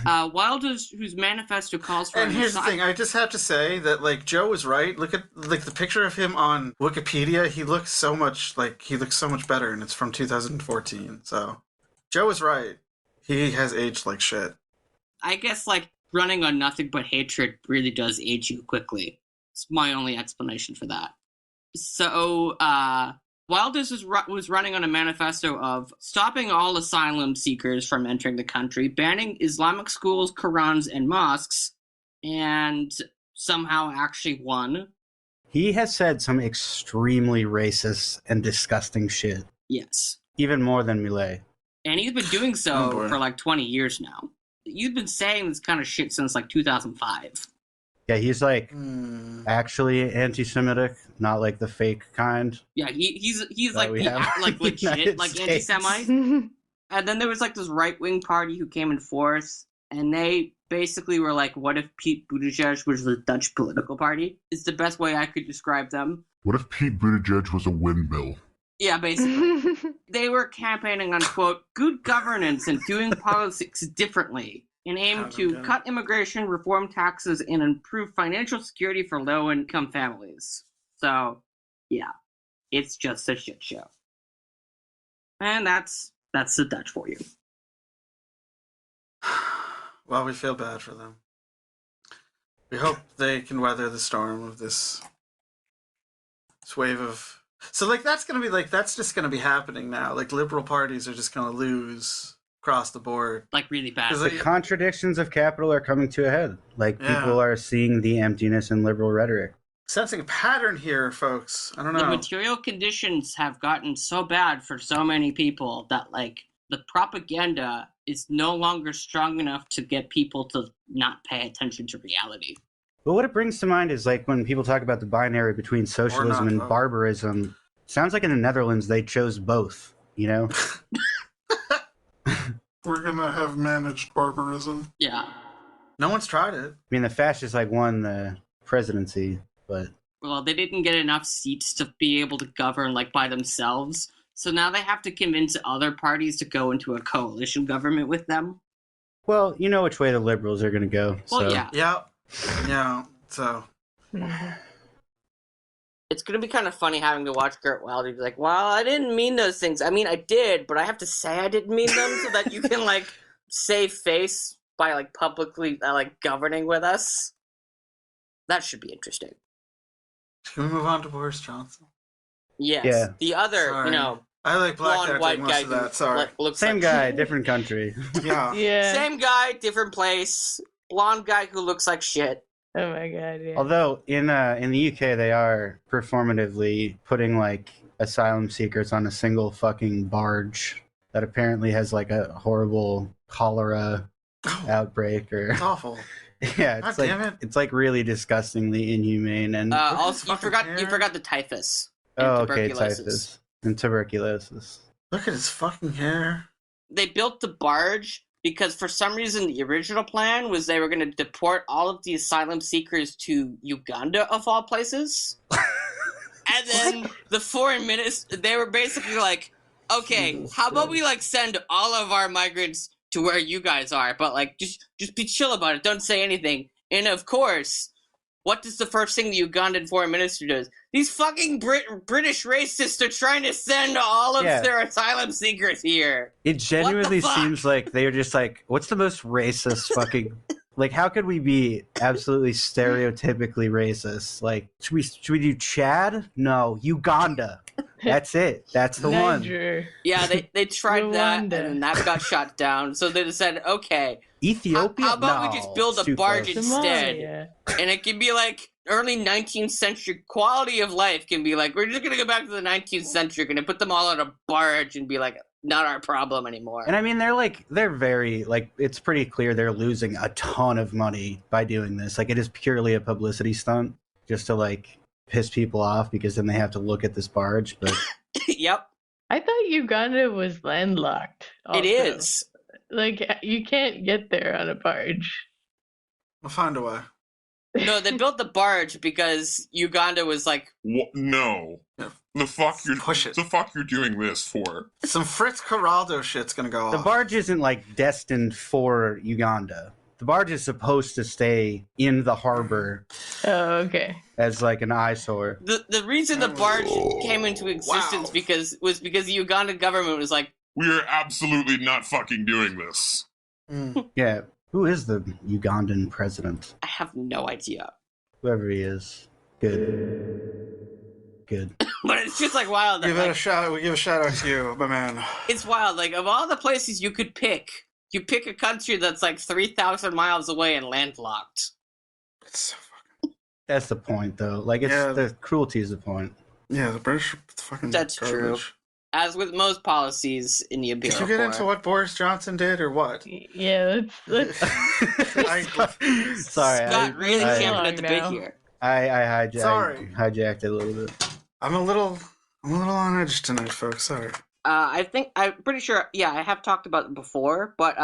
Wilders, whose manifesto calls for. And here's the thing, I just have to say that like Joe was right. Look at like the picture of him on Wikipedia. He looks so much better, and it's from 2014. So Joe was right. He has aged like shit. I guess like running on nothing but hatred really does age you quickly. It's my only explanation for that. So Wilders was running on a manifesto of stopping all asylum seekers from entering the country, banning Islamic schools, Qurans, and mosques, and somehow actually won. He has said some extremely racist and disgusting shit. Yes. Even more than Milei. And he's been doing so for like 20 years now. You've been saying this kind of shit since like 2005. Yeah, he's like actually anti-Semitic, not like the fake kind. Yeah, he's that like like legit United like States. anti-Semite. And then there was like this right-wing party who came in fourth, and they basically were like, what if Pete Buttigieg was the Dutch political party? It's the best way I could describe them. What if Pete Buttigieg was a windmill? Yeah, basically. They were campaigning on, quote, good governance and doing politics differently, and aimed to cut immigration, reform taxes, and improve financial security for low-income families. So Yeah, it's just a shit show. And that's the Dutch for you. Well, we feel bad for them. We hope they can weather the storm of this wave of... So, like, that's just gonna be happening now. Like, liberal parties are just gonna lose across the board. Like, really bad. The contradictions of capital are coming to a head. Like, people are seeing the emptiness in liberal rhetoric. Sensing a pattern here, folks. I don't know. The material conditions have gotten so bad for so many people that, like, the propaganda is no longer strong enough to get people to not pay attention to reality. But what it brings to mind is, like, when people talk about the binary between socialism and barbarism, sounds like in the Netherlands they chose both, you know? We're gonna have managed barbarism. Yeah. No one's tried it. I mean, the fascists, like, won the presidency, but... Well, they didn't get enough seats to be able to govern, like, by themselves. So now they have to convince other parties to go into a coalition government with them. Well, you know which way the liberals are going to go. Well, so. yeah. Yeah, so... It's going to be kind of funny having to watch Geert Wilders be like, well, I didn't mean those things. I mean, I did, but I have to say I didn't mean them so that you can, like, save face by, like, publicly, like, governing with us. That should be interesting. Can we move on to Boris Johnson? Yes. Yeah. The other, Sorry. you know, I like black blonde guy white most guy of that. Sorry. looks Same like guy, different country. Yeah. Yeah. Same guy, different place. Blonde guy who looks like shit. Oh my god, yeah. Although in the UK they are performatively putting like asylum seekers on a single fucking barge that apparently has like a horrible cholera outbreak or It's awful. yeah, God it's like damn it. it's like really disgustingly inhumane and Also, you fucking forgot the typhus. And typhus and tuberculosis. Look at his fucking hair. They built the barge because for some reason the original plan was they were going to deport all of the asylum seekers to Uganda of all places. And then the foreign minister, they were basically like, okay, how about we like send all of our migrants to where you guys are, but like just be chill about it, don't say anything. And of course, what does the first thing the Ugandan foreign minister does? These fucking British racists are trying to send all of their asylum seekers here. It genuinely fuck? seems like they're just like, what's the most racist fucking... Like, how could we be absolutely stereotypically racist? Like, should we do Chad? No, Uganda. That's it. That's the one. Yeah, they tried that, and Rwanda. then that got shot down. So they decided, okay, Ethiopia? how about No, we just build it's a too barge close. instead? Somalia. And it can be like early 19th century quality of life can be like, we're just going to go back to the 19th century, going to put them all on a barge and be like, not our problem anymore. And I mean, they're very, like, it's pretty clear they're losing a ton of money by doing this. Like, it is purely a publicity stunt just to, like, piss people off because then they have to look at this barge. But Yep, I thought Uganda was landlocked. it also. is. Like, you can't get there on a barge. We'll find a way. No, they built the barge because Uganda was like, No. The fuck Push it. The fuck you're doing this for? Some Fritz Geraldo shit's gonna go the off. barge isn't, like, destined for Uganda. The barge is supposed to stay in the harbor Oh, okay. as, like, an eyesore. the reason the barge came into existence was because the Ugandan government was like, We are absolutely not fucking doing this. Yeah. Who is the Ugandan president? I have no idea. Whoever he is. Good. But it's just like wild. That, We give a shout out to you, my man. it's wild. Like, of all the places you could pick, you pick a country that's like 3,000 miles away and landlocked. It's so fucking... That's the point, though. Like, it's the cruelty is the point. Yeah, the British fucking That's garbage. true. As with most policies in the Imperial Did you get Corps. into what Boris Johnson did, or what? Yeah, let's Sorry. Scott really I- champing at the bit now. here. I Sorry. hijacked it a little bit. I'm a little on edge tonight, folks. Sorry. I'm pretty sure, yeah, I have talked about it before, but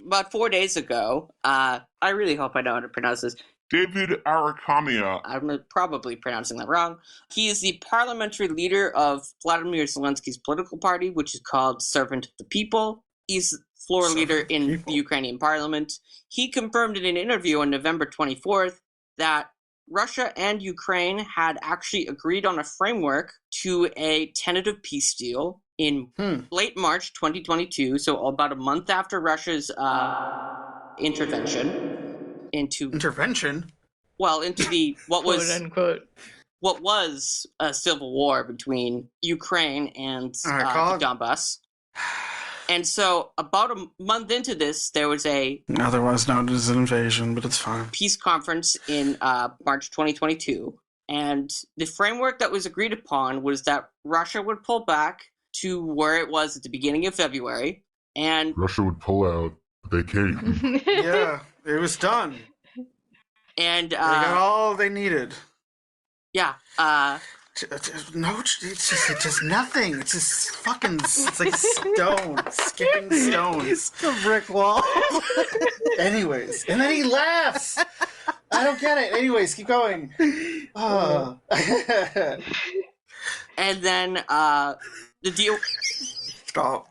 about 4 days ago, I really hope I know how to pronounce this. David Arakamiya. I'm probably pronouncing that wrong. He is the parliamentary leader of Vladimir Zelensky's political party, which is called Servant of the People. He's floor Servant leader of the in People. the Ukrainian parliament. He confirmed in an interview on November 24th that Russia and Ukraine had actually agreed on a framework to a tentative peace deal in late March 2022, so about a month after Russia's intervention into the what Quote was unquote. what was a civil war between Ukraine and All right, the Donbass. And so about a month into this, there was a otherwise known as an invasion, but it's fine. peace conference in March 2022. And the framework that was agreed upon was that Russia would pull back to where it was at the beginning of February. And Russia would pull out, but they came. Yeah, it was done. And They got all they needed. yeah, No, it's just nothing. It's just fucking. It's like stone, skipping stones. The brick wall. Anyways, and then he laughs. I don't get it. Anyways, keep going. Oh. and then the deal. Stop.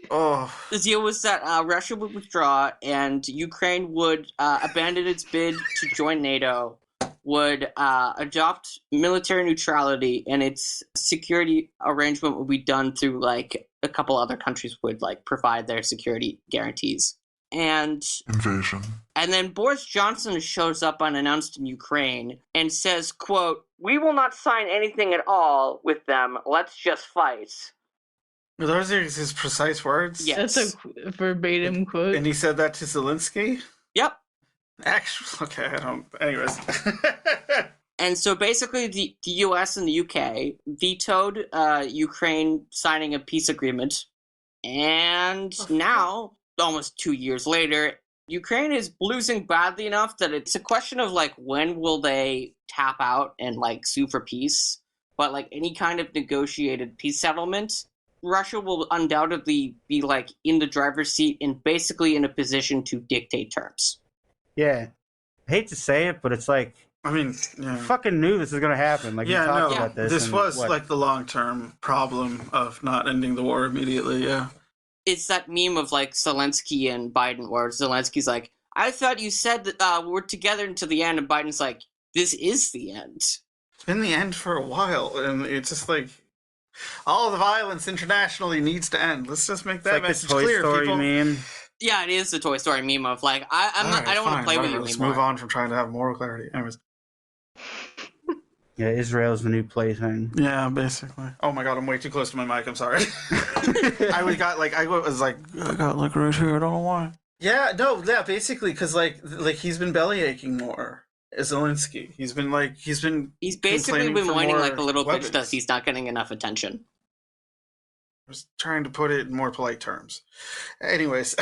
Oh. The deal was that Russia would withdraw and Ukraine would abandon its bid to join NATO, would adopt military neutrality, and its security arrangement would be done through like a couple other countries would like provide their security guarantees. And Invasion. And then Boris Johnson shows up unannounced in Ukraine and says, quote, "We will not sign anything at all with them. Let's just fight." Are those his precise words? Yes. That's a verbatim quote. And he said that to Zelensky? Yep. Actually, okay, I don't. Anyways. And so basically the US and the UK vetoed Ukraine signing a peace agreement. And now, almost 2 years later, Ukraine is losing badly enough that it's a question of like when will they tap out and like sue for peace. But like any kind of negotiated peace settlement, Russia will undoubtedly be like in the driver's seat and basically in a position to dictate terms. Yeah. I hate to say it, but it's like, I mean, yeah. fucking knew this was going to happen. Like, Yeah, we talked no, about this. this and was what? like the long-term problem of not ending the war immediately, yeah. It's that meme of like Zelensky and Biden where Zelensky's like, "I thought you said that we're together until the end," and Biden's like, "This is the end." It's been the end for a while, and it's just like, all the violence internationally needs to end. Let's just make It's that like the message Toy clear, Story people. meme. Yeah, it is the Toy Story meme of like, I don't want to play with you Let's anymore. move on from trying to have moral clarity. Anyways. Yeah, Israel's the new plaything. Yeah, basically. Oh my god, I'm way too close to my mic. I'm sorry. I was like right here. I don't know why. Yeah, no, yeah, basically, because like he's been belly aching more. Zelensky. He's been He's basically complaining been for whining more like a little bitch weapons. that he's not getting enough attention. I was trying to put it in more polite terms. Anyways.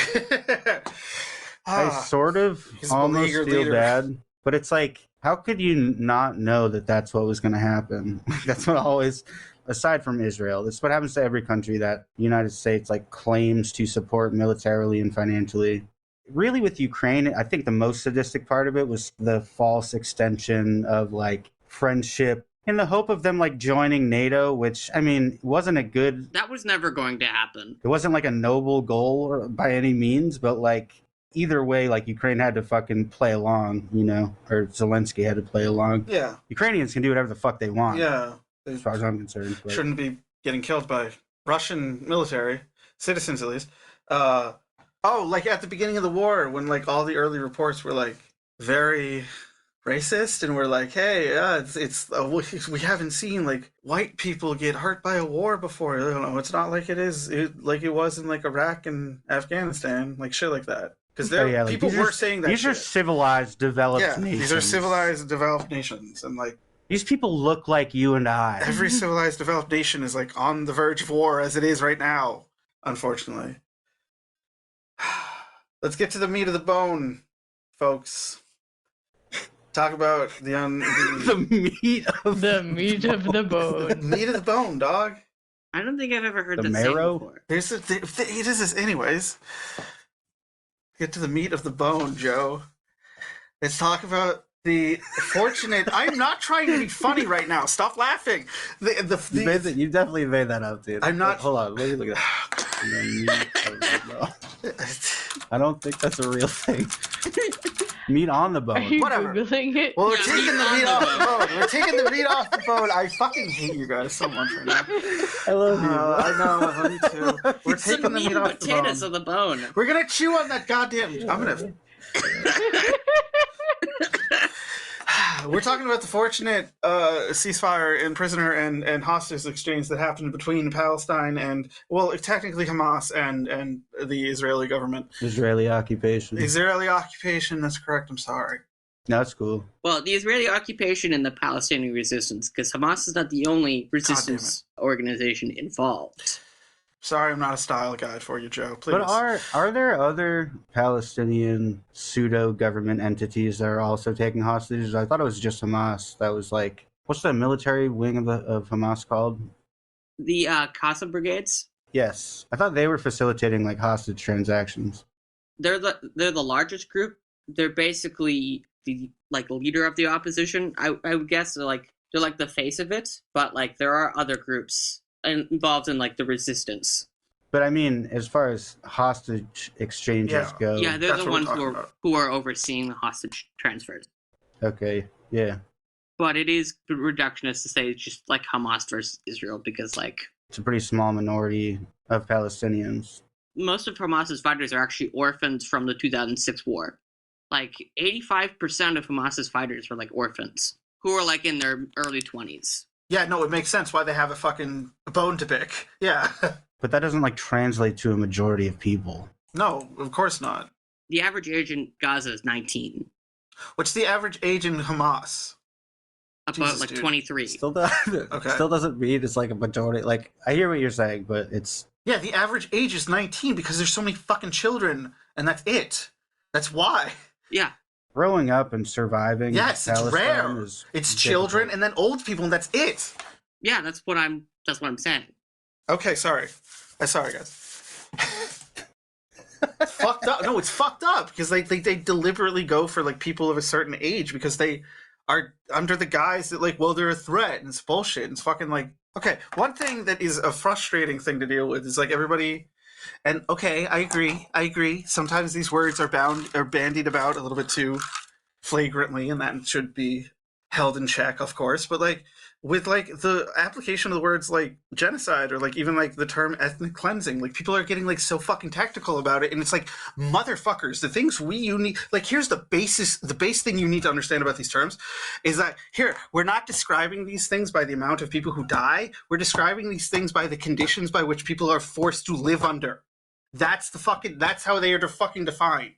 I sort of he's a almost beleaguered feel leader. bad, but it's like, how could you not know that that's what was going to happen? That's what always, aside from Israel, that's what happens to every country that the United States like claims to support militarily and financially. Really, with Ukraine, I think the most sadistic part of it was the false extension of like friendship in the hope of them like joining NATO, which, I mean, wasn't a good, That was never going to happen. it wasn't like a noble goal by any means, but like either way, like Ukraine had to fucking play along, you know, or Zelensky had to play along. Yeah. Ukrainians can do whatever the fuck they want, Yeah. They as far as I'm concerned. But shouldn't be getting killed by Russian military, citizens at least. Like at the beginning of the war, when like all the early reports were like very racist, and we're like, hey, we haven't seen like white people get hurt by a war before. You know, it's not like like it was in like Iraq and Afghanistan, like shit like that. Because like, people these were are, saying that these are shit. civilized, developed nations. These are civilized, developed nations, and like These people look like you and I. every civilized, developed nation is like on the verge of war as it is right now, unfortunately. Let's get to the meat of the bone, folks. Talk about the meat of The meat of the bone. meat of the bone, dog. I don't think I've ever heard The that marrow? saying before. It is this, anyways. Get to the meat of the bone, Joe. Let's talk about the fortunate. I'm not trying to be funny right now. Stop laughing. You definitely made that up, dude. I'm not- Hold on, let me look at that. The meat of the bone. I don't think that's a real thing. Meat on the Are bone. you Whatever. Googling it? Well, we're Yeah, taking the meat meat on off the the bone. We're taking the meat off the bone. I fucking hate you guys so much right now. I love you. Bro. I know, me too. We're It's the taking the meat meat and off the potatoes bone. of the bone. We're gonna chew on that goddamn. I'm gonna. We're talking about the fortunate ceasefire and prisoner and hostage exchange that happened between Palestine and, well, technically Hamas and the Israeli government. Israeli occupation. Israeli occupation. That's correct. I'm sorry. That's cool. Well, the Israeli occupation and the Palestinian resistance, because Hamas is not the only resistance organization involved. Sorry, I'm not a style guide for you, Joe. Please. But are there other Palestinian pseudo government entities that are also taking hostages? I thought it was just Hamas. That was like, what's the military wing of Hamas called? The Qassam brigades, Yes, I thought they were facilitating like hostage transactions. they're the largest group. They're basically the leader of the opposition. I would guess they're like the face of it, but like there are other groups involved in like the resistance. But I mean, as far as hostage exchanges go, Yeah, they're That's the what we're ones talking about. who are overseeing the hostage transfers. okay, yeah, But it is reductionist to say it's just like Hamas versus Israel because like it's a pretty small minority of Palestinians. most of Hamas's fighters are actually orphans from the 2006 war. Like 85% of Hamas's fighters were like orphans who were like in their early 20s. Yeah, no, it makes sense why they have a fucking bone to pick. Yeah. But that doesn't like translate to a majority of people. No, of course not. The average age in Gaza is 19, What's the average age in Hamas? about Jesus, like dude. 23. Still doesn't mean it's like a majority. Like I hear what you're saying, but it's Yeah, the average age is 19 because there's so many fucking children, and that's it. That's why. Yeah, growing up and surviving. Yes, it's Palestine rare. is It's difficult. children and then old people, and that's it. yeah, that's what I'm saying. Okay, sorry. Sorry, guys. It's fucked up. No, it's fucked up because they deliberately go for like people of a certain age because they are under the guise that like, well, they're a threat, and it's bullshit. It's fucking like, okay, one thing that is a frustrating thing to deal with is like everybody, and okay, I agree. Sometimes these words are bandied about a little bit too flagrantly, and that should be held in check, of course. But like with like the application of the words like genocide or like even like the term ethnic cleansing, like people are getting like so fucking tactical about it, and it's like, motherfuckers, the things you need, like here's the base thing you need to understand about these terms is that here we're not describing these things by the amount of people who die, we're describing these things by the conditions by which people are forced to live under. That's how they are fucking defined.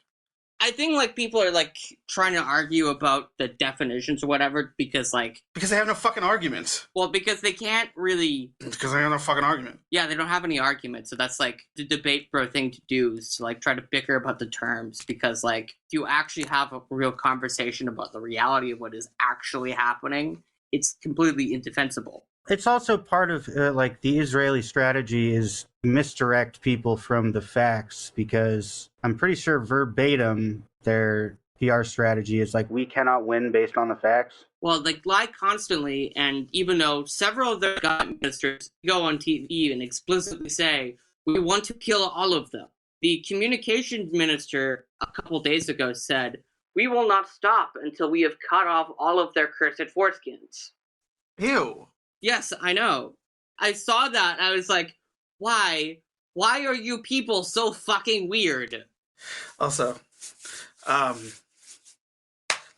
I think like people are like trying to argue about the definitions or whatever because they have no fucking arguments. Well, because they can't really. Because they have no fucking argument. Yeah, they don't have any arguments, so that's like the debate bro thing to do is to like try to bicker about the terms because like if you actually have a real conversation about the reality of what is actually happening, it's completely indefensible. It's also part of like the Israeli strategy is misdirect people from the facts because I'm pretty sure verbatim their PR strategy is like, we cannot win based on the facts. Well, they lie constantly, and even though several of their government ministers go on TV and explicitly say, we want to kill all of them. The communications minister a couple days ago said, we will not stop until we have cut off all of their cursed foreskins. Ew. Yes, I know. I saw that, and I was like, why? Why are you people so fucking weird? Also,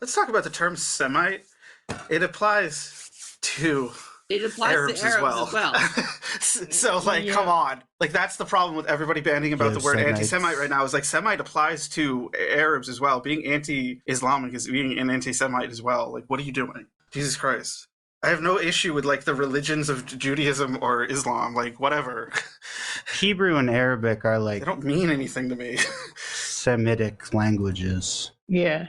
let's talk about the term Semite. It applies to Arabs to Arabs as well. So, like, come on. Like, that's the problem with everybody bandying about the word Semites. anti-Semite right now. Is like, Semite applies to Arabs as well. Being anti-Islamic is being an anti-Semite as well. Like, what are you doing? Jesus Christ. I have no issue with, like, the religions of Judaism or Islam. Like, whatever. Hebrew and Arabic are like They don't mean anything to me. Semitic languages. Yeah.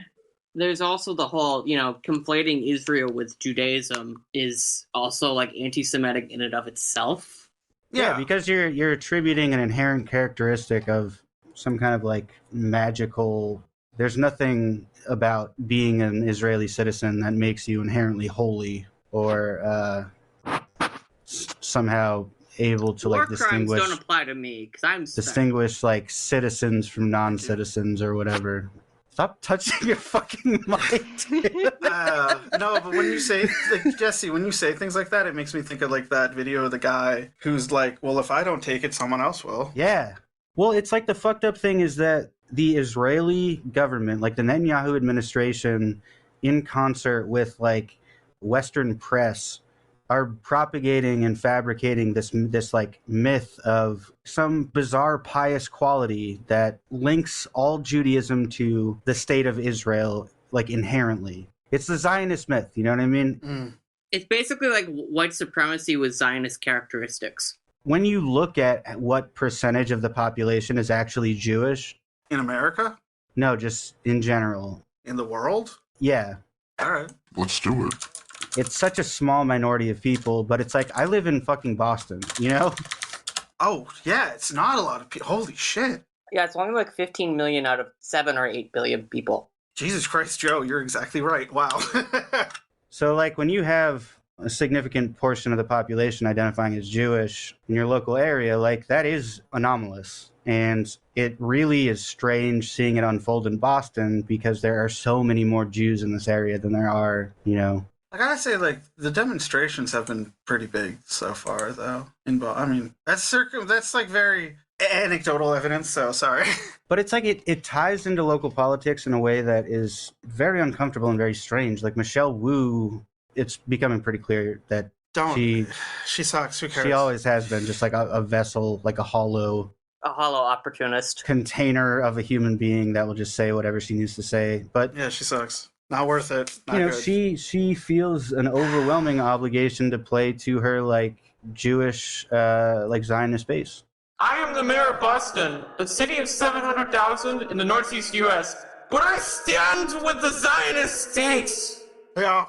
There's also the whole, conflating Israel with Judaism is also like anti-Semitic in and of itself. Yeah, because you're attributing an inherent characteristic of some kind of like magical. There's nothing about being an Israeli citizen that makes you inherently holy or somehow able to War like crimes distinguish don't apply to me because I'm special. distinguish like citizens from non-citizens or whatever. Stop touching your fucking mic. No, but when you say, like, Jesse, when you say things like that, it makes me think of, like, that video of the guy who's like, well, if I don't take it, someone else will. Yeah. Well, it's like the fucked up thing is that the Israeli government, like the Netanyahu administration, in concert with, like, Western press, are propagating and fabricating this like myth of some bizarre pious quality that links all Judaism to the state of Israel, like, inherently. It's the Zionist myth, you know what I mean? It's basically like white supremacy with Zionist characteristics. When you look at what percentage of the population is actually Jewish, In America? no, just in general. In the world? Yeah. All right. Let's do it. It's such a small minority of people, but it's like, I live in fucking Boston, you know? Oh, yeah, it's not a lot of people. Holy shit. Yeah, it's only like 15 million out of 7 or 8 billion people. Jesus Christ, Joe, you're exactly right. Wow. So, like, when you have a significant portion of the population identifying as Jewish in your local area, like, that is anomalous. And it really is strange seeing it unfold in Boston because there are so many more Jews in this area than there are, you know. I gotta say, like, the demonstrations have been pretty big so far, though. I mean, that's like very anecdotal evidence, so sorry. But it's like it ties into local politics in a way that is very uncomfortable and very strange. Like, Michelle Wu, it's becoming pretty clear that She sucks. Who cares? she always has been just like a vessel, like a hollow opportunist container of a human being that will just say whatever she needs to say. But Yeah, she sucks. Not worth it. Not you know, good. she feels an overwhelming obligation to play to her, like, Jewish, like, Zionist base. I am the mayor of Boston, a city of 700,000 in the northeast U.S., but I stand with the Zionist state. Yeah.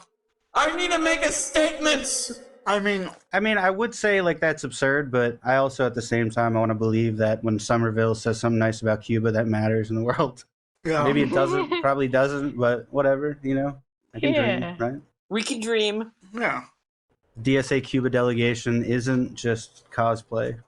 I need to make a statement. I mean, I would say, like, that's absurd, but I also, at the same time, I want to believe that when Somerville says something nice about Cuba, that matters in the world. yeah. Maybe it doesn't, probably doesn't, but whatever, you know? I can dream, right? We can dream. Yeah. DSA Cuba delegation isn't just cosplay.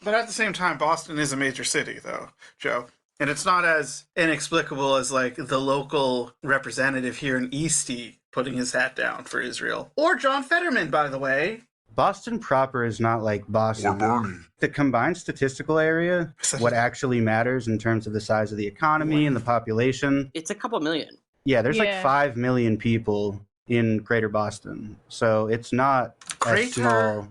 But at the same time, Boston is a major city, though, Joe. And it's not as inexplicable as, like, the local representative here in Eastie putting his hat down for Israel. Or John Fetterman, by the way. Boston proper is not like Boston. Or Bernie. The combined statistical area, what actually matters in terms of the size of the economy and the population. It's a couple million. Yeah, there's like Yeah. 5 million people in Greater Boston. So it's not as small.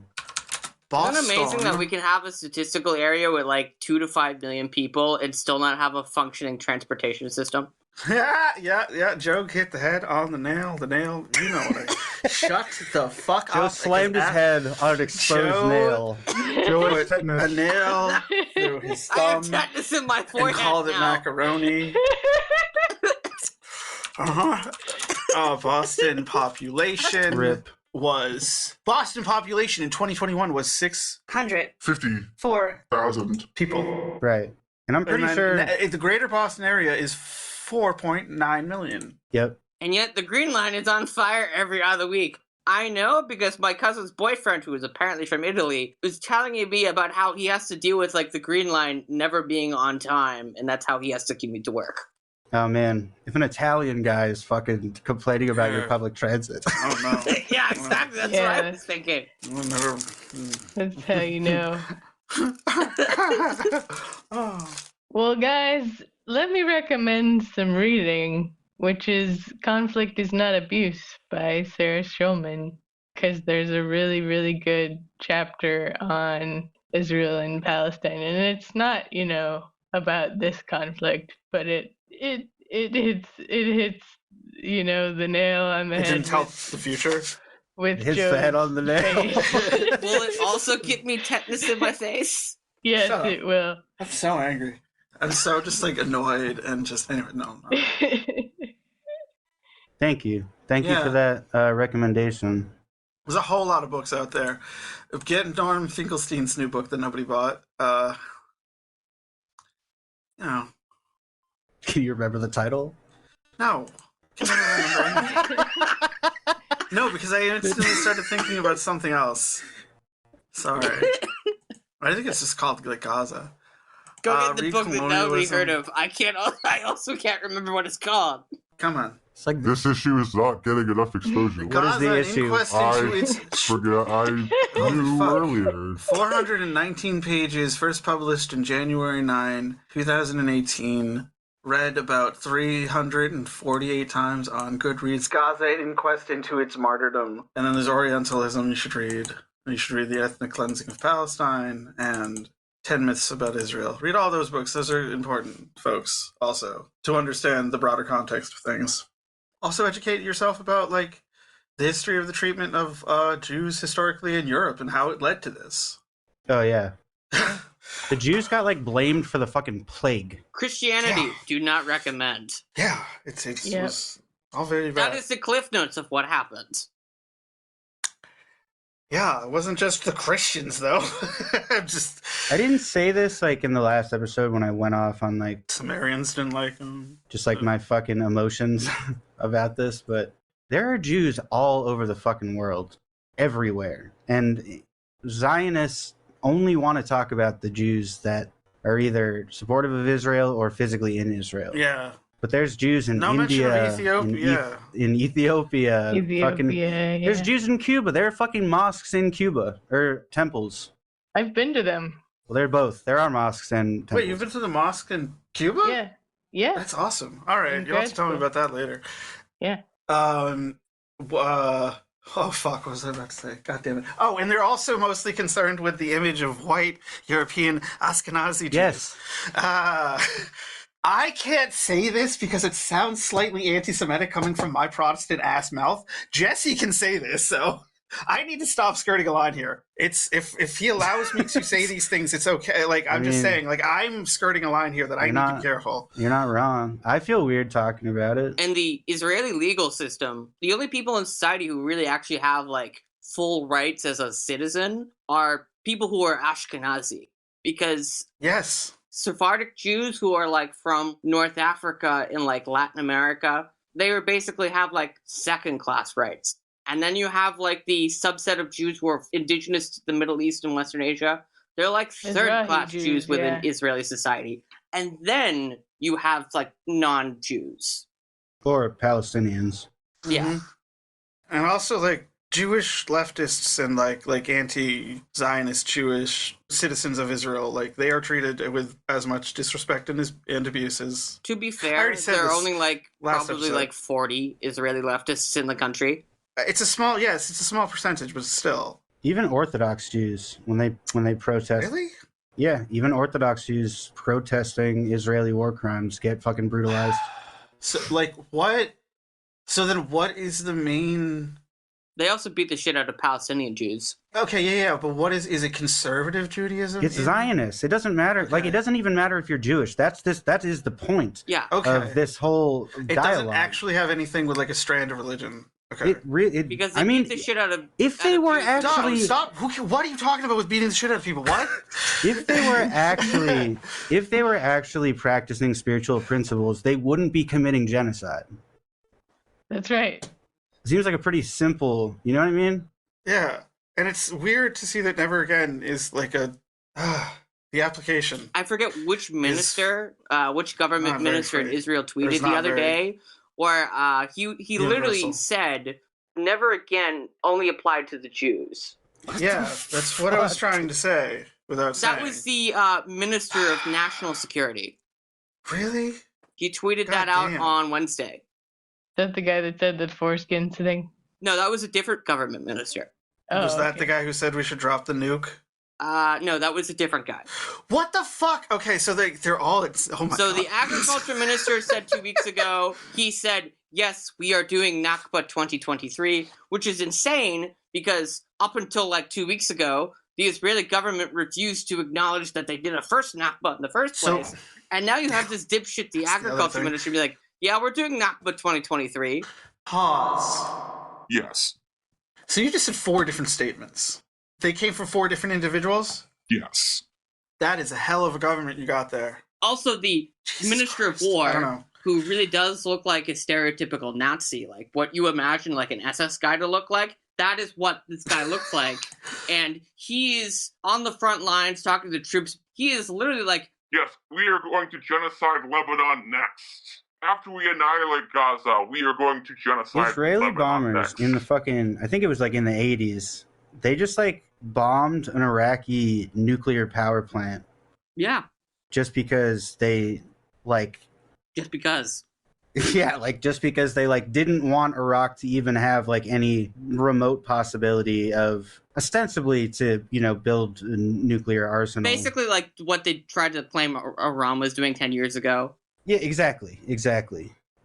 Boston. Isn't it amazing that we can have a statistical area with like 2 to 5 million people and still not have a functioning transportation system? Yeah. Joe hit the head on the nail. You know what I... Shut the fuck up. Joe slammed his head on an exposed Joe- nail. Joe Put is tetanus. a nail through his I have thumb tetanus in my and forehead called it now. macaroni. Boston population Rip. Boston population in 2021 was 50,000 604 people. Right. And I'm pretty And sure. then the greater Boston area is 4.9 million. Yep. And yet the Green Line is on fire every other week. I know because my cousin's boyfriend, who is apparently from Italy, was telling me about how he has to deal with like the Green Line never being on time, and that's how he has to commute to work. Oh, man. If an Italian guy is fucking complaining about your public transit. Oh no. Yeah, exactly. That's what I was thinking. We'll never... That's how you know. Oh. Well, guys, let me recommend some reading, which is Conflict is Not Abuse by Sarah Schulman, because there's a really, really good chapter on Israel and Palestine. And it's not, about this conflict, but it hits, the nail on the It head. didn't tell the future. With Hits Joe's the head on the nail. face. Will it also give me tetanus in my face? Yes, Shut up. it will. I'm so angry. I'm so just like annoyed and just anyway. No. Thank you. Thank you Yeah. for that recommendation. There's a whole lot of books out there. Get Norm Finkelstein's new book that nobody bought. Can you remember the title? No. Can I remember? No, because I instantly started thinking about something else. Sorry. I think it's just called like Gaza. Go get the read book that nobody Colonialism. heard of. I also can't remember what it's called. Come on. It's like This issue is not getting enough exposure. What is the Gaza issue? Inquest into I its forget. I knew fuck. earlier. 419 pages, first published in January 9, 2018. Read about 348 times on Goodreads. Gaza Inquest into its martyrdom. And then there's Orientalism you should read. You should read The Ethnic Cleansing of Palestine and 10 Myths About Israel. Read all those books. Those are important, folks, also, to understand the broader context of things. Also educate yourself about, like, the history of the treatment of Jews historically in Europe and how it led to this. oh yeah, the Jews got like blamed for the fucking plague. Christianity, Yeah. do not recommend. Yeah, it Yep. was all very bad. That is the cliff notes of what happened. Yeah, it wasn't just the Christians, though. Just I didn't say this like in the last episode when I went off on like Sumerians didn't like them. just like my fucking emotions about this, but there are Jews all over the fucking world, everywhere. And Zionists only want to talk about the Jews that are either supportive of Israel or physically in Israel. Yeah. But there's Jews in No mention of India, Ethiopia. in Ethiopia, fucking. Ethiopia, There's yeah. Jews in Cuba. There are fucking mosques in Cuba or temples. I've been to them. Well, they're both. There are mosques and temples. Wait, you've been to the mosque in Cuba? Yeah. Yeah. That's awesome. All right, you'll have to tell me about that later. Yeah. Oh fuck, what was I about to say? God damn it. Oh, and they're also mostly concerned with the image of white European Ashkenazi Jews. Yes. I can't say this because it sounds slightly anti-Semitic coming from my Protestant ass mouth. Jesse can say this, so I need to stop skirting a line here. It's if he allows me to say these things, it's okay. Like I'm just saying, like I'm skirting a line here that I need to be careful. You're not wrong. I feel weird talking about it. In the Israeli legal system, the only people in society who really actually have like full rights as a citizen are people who are Ashkenazi. Because Yes. Sephardic Jews who are like from North Africa and like Latin America, they would basically have like second class rights. And then you have like the subset of Jews who are indigenous to the Middle East and Western Asia. They're like third class Jews within Israeli society. And then you have like non-Jews. Or Palestinians. Yeah. Mhm. And also like Jewish leftists and like anti-Zionist Jewish citizens of Israel, like they are treated with as much disrespect and abuse as. To be I fair, already said there are this only like last probably episode. like 40 Israeli leftists in the country. It's a small percentage, but still. Even Orthodox Jews, when they protest. Really? Yeah, even Orthodox Jews protesting Israeli war crimes get fucking brutalized. So like what? So then what is the main? They also beat the shit out of Palestinian Jews. Okay, yeah, but what is it conservative Judaism? It's Zionist. It doesn't matter. Okay. Like, it doesn't even matter if you're Jewish. That is the point Yeah. Okay. of this whole It dialogue. doesn't actually have anything with like a strand of religion. Okay. Because they I mean, beat the shit out of. if out they of were Jews. actually, Stop! What are you talking about with beating the shit out of people? What? if they were actually practicing spiritual principles, they wouldn't be committing genocide. That's right. Seems like a pretty simple, you know what I mean? Yeah, and it's weird to see that Never Again is like a the application. I forget which minister, which government not very minister in free. Israel Or tweeted it's the not other very day, where he literally universal. said, "Never again" only applied to the Jews. Yeah, that's what I was trying to say without saying. That was the Minister of National Security. Really? He tweeted God that out damn. on Wednesday. That's the guy that said that foreskin thing. No, that was a different government minister. Oh, Was that okay. the guy who said we should drop the nuke? No, that was a different guy. What the fuck? Okay, so they're all. Oh my So god. the agriculture minister said 2 weeks ago, he said, yes, we are doing Nakba 2023, which is insane because up until like 2 weeks ago, the Israeli government refused to acknowledge that they did a first Nakba in the first So- place. And now you have this dipshit, the That's the other agriculture thing. minister, be like, yeah, we're doing Nakba 2023. Pause. Yes. So you just said 4 different statements. They came from 4 different individuals? Yes. That is a hell of a government you got there. Also, the Jesus Minister Christ. of War, I don't know. who really does look like a stereotypical Nazi, like what you imagine like an SS guy to look like, that is what this guy looks like. And he is on the front lines talking to the troops. He is literally like Yes, we are going to genocide Lebanon next. After we annihilate Gaza, we are going to genocide Israeli Lebanon bombers next. in the fucking, I think it was like in the 80s, they just like bombed an Iraqi nuclear power plant Yeah, just because they like, just because. yeah, like just because they like didn't want Iraq to even have like any remote possibility of ostensibly to, you know, build a nuclear arsenal. Basically, like what they tried to claim Iran was doing 10 years ago. Yeah, exactly.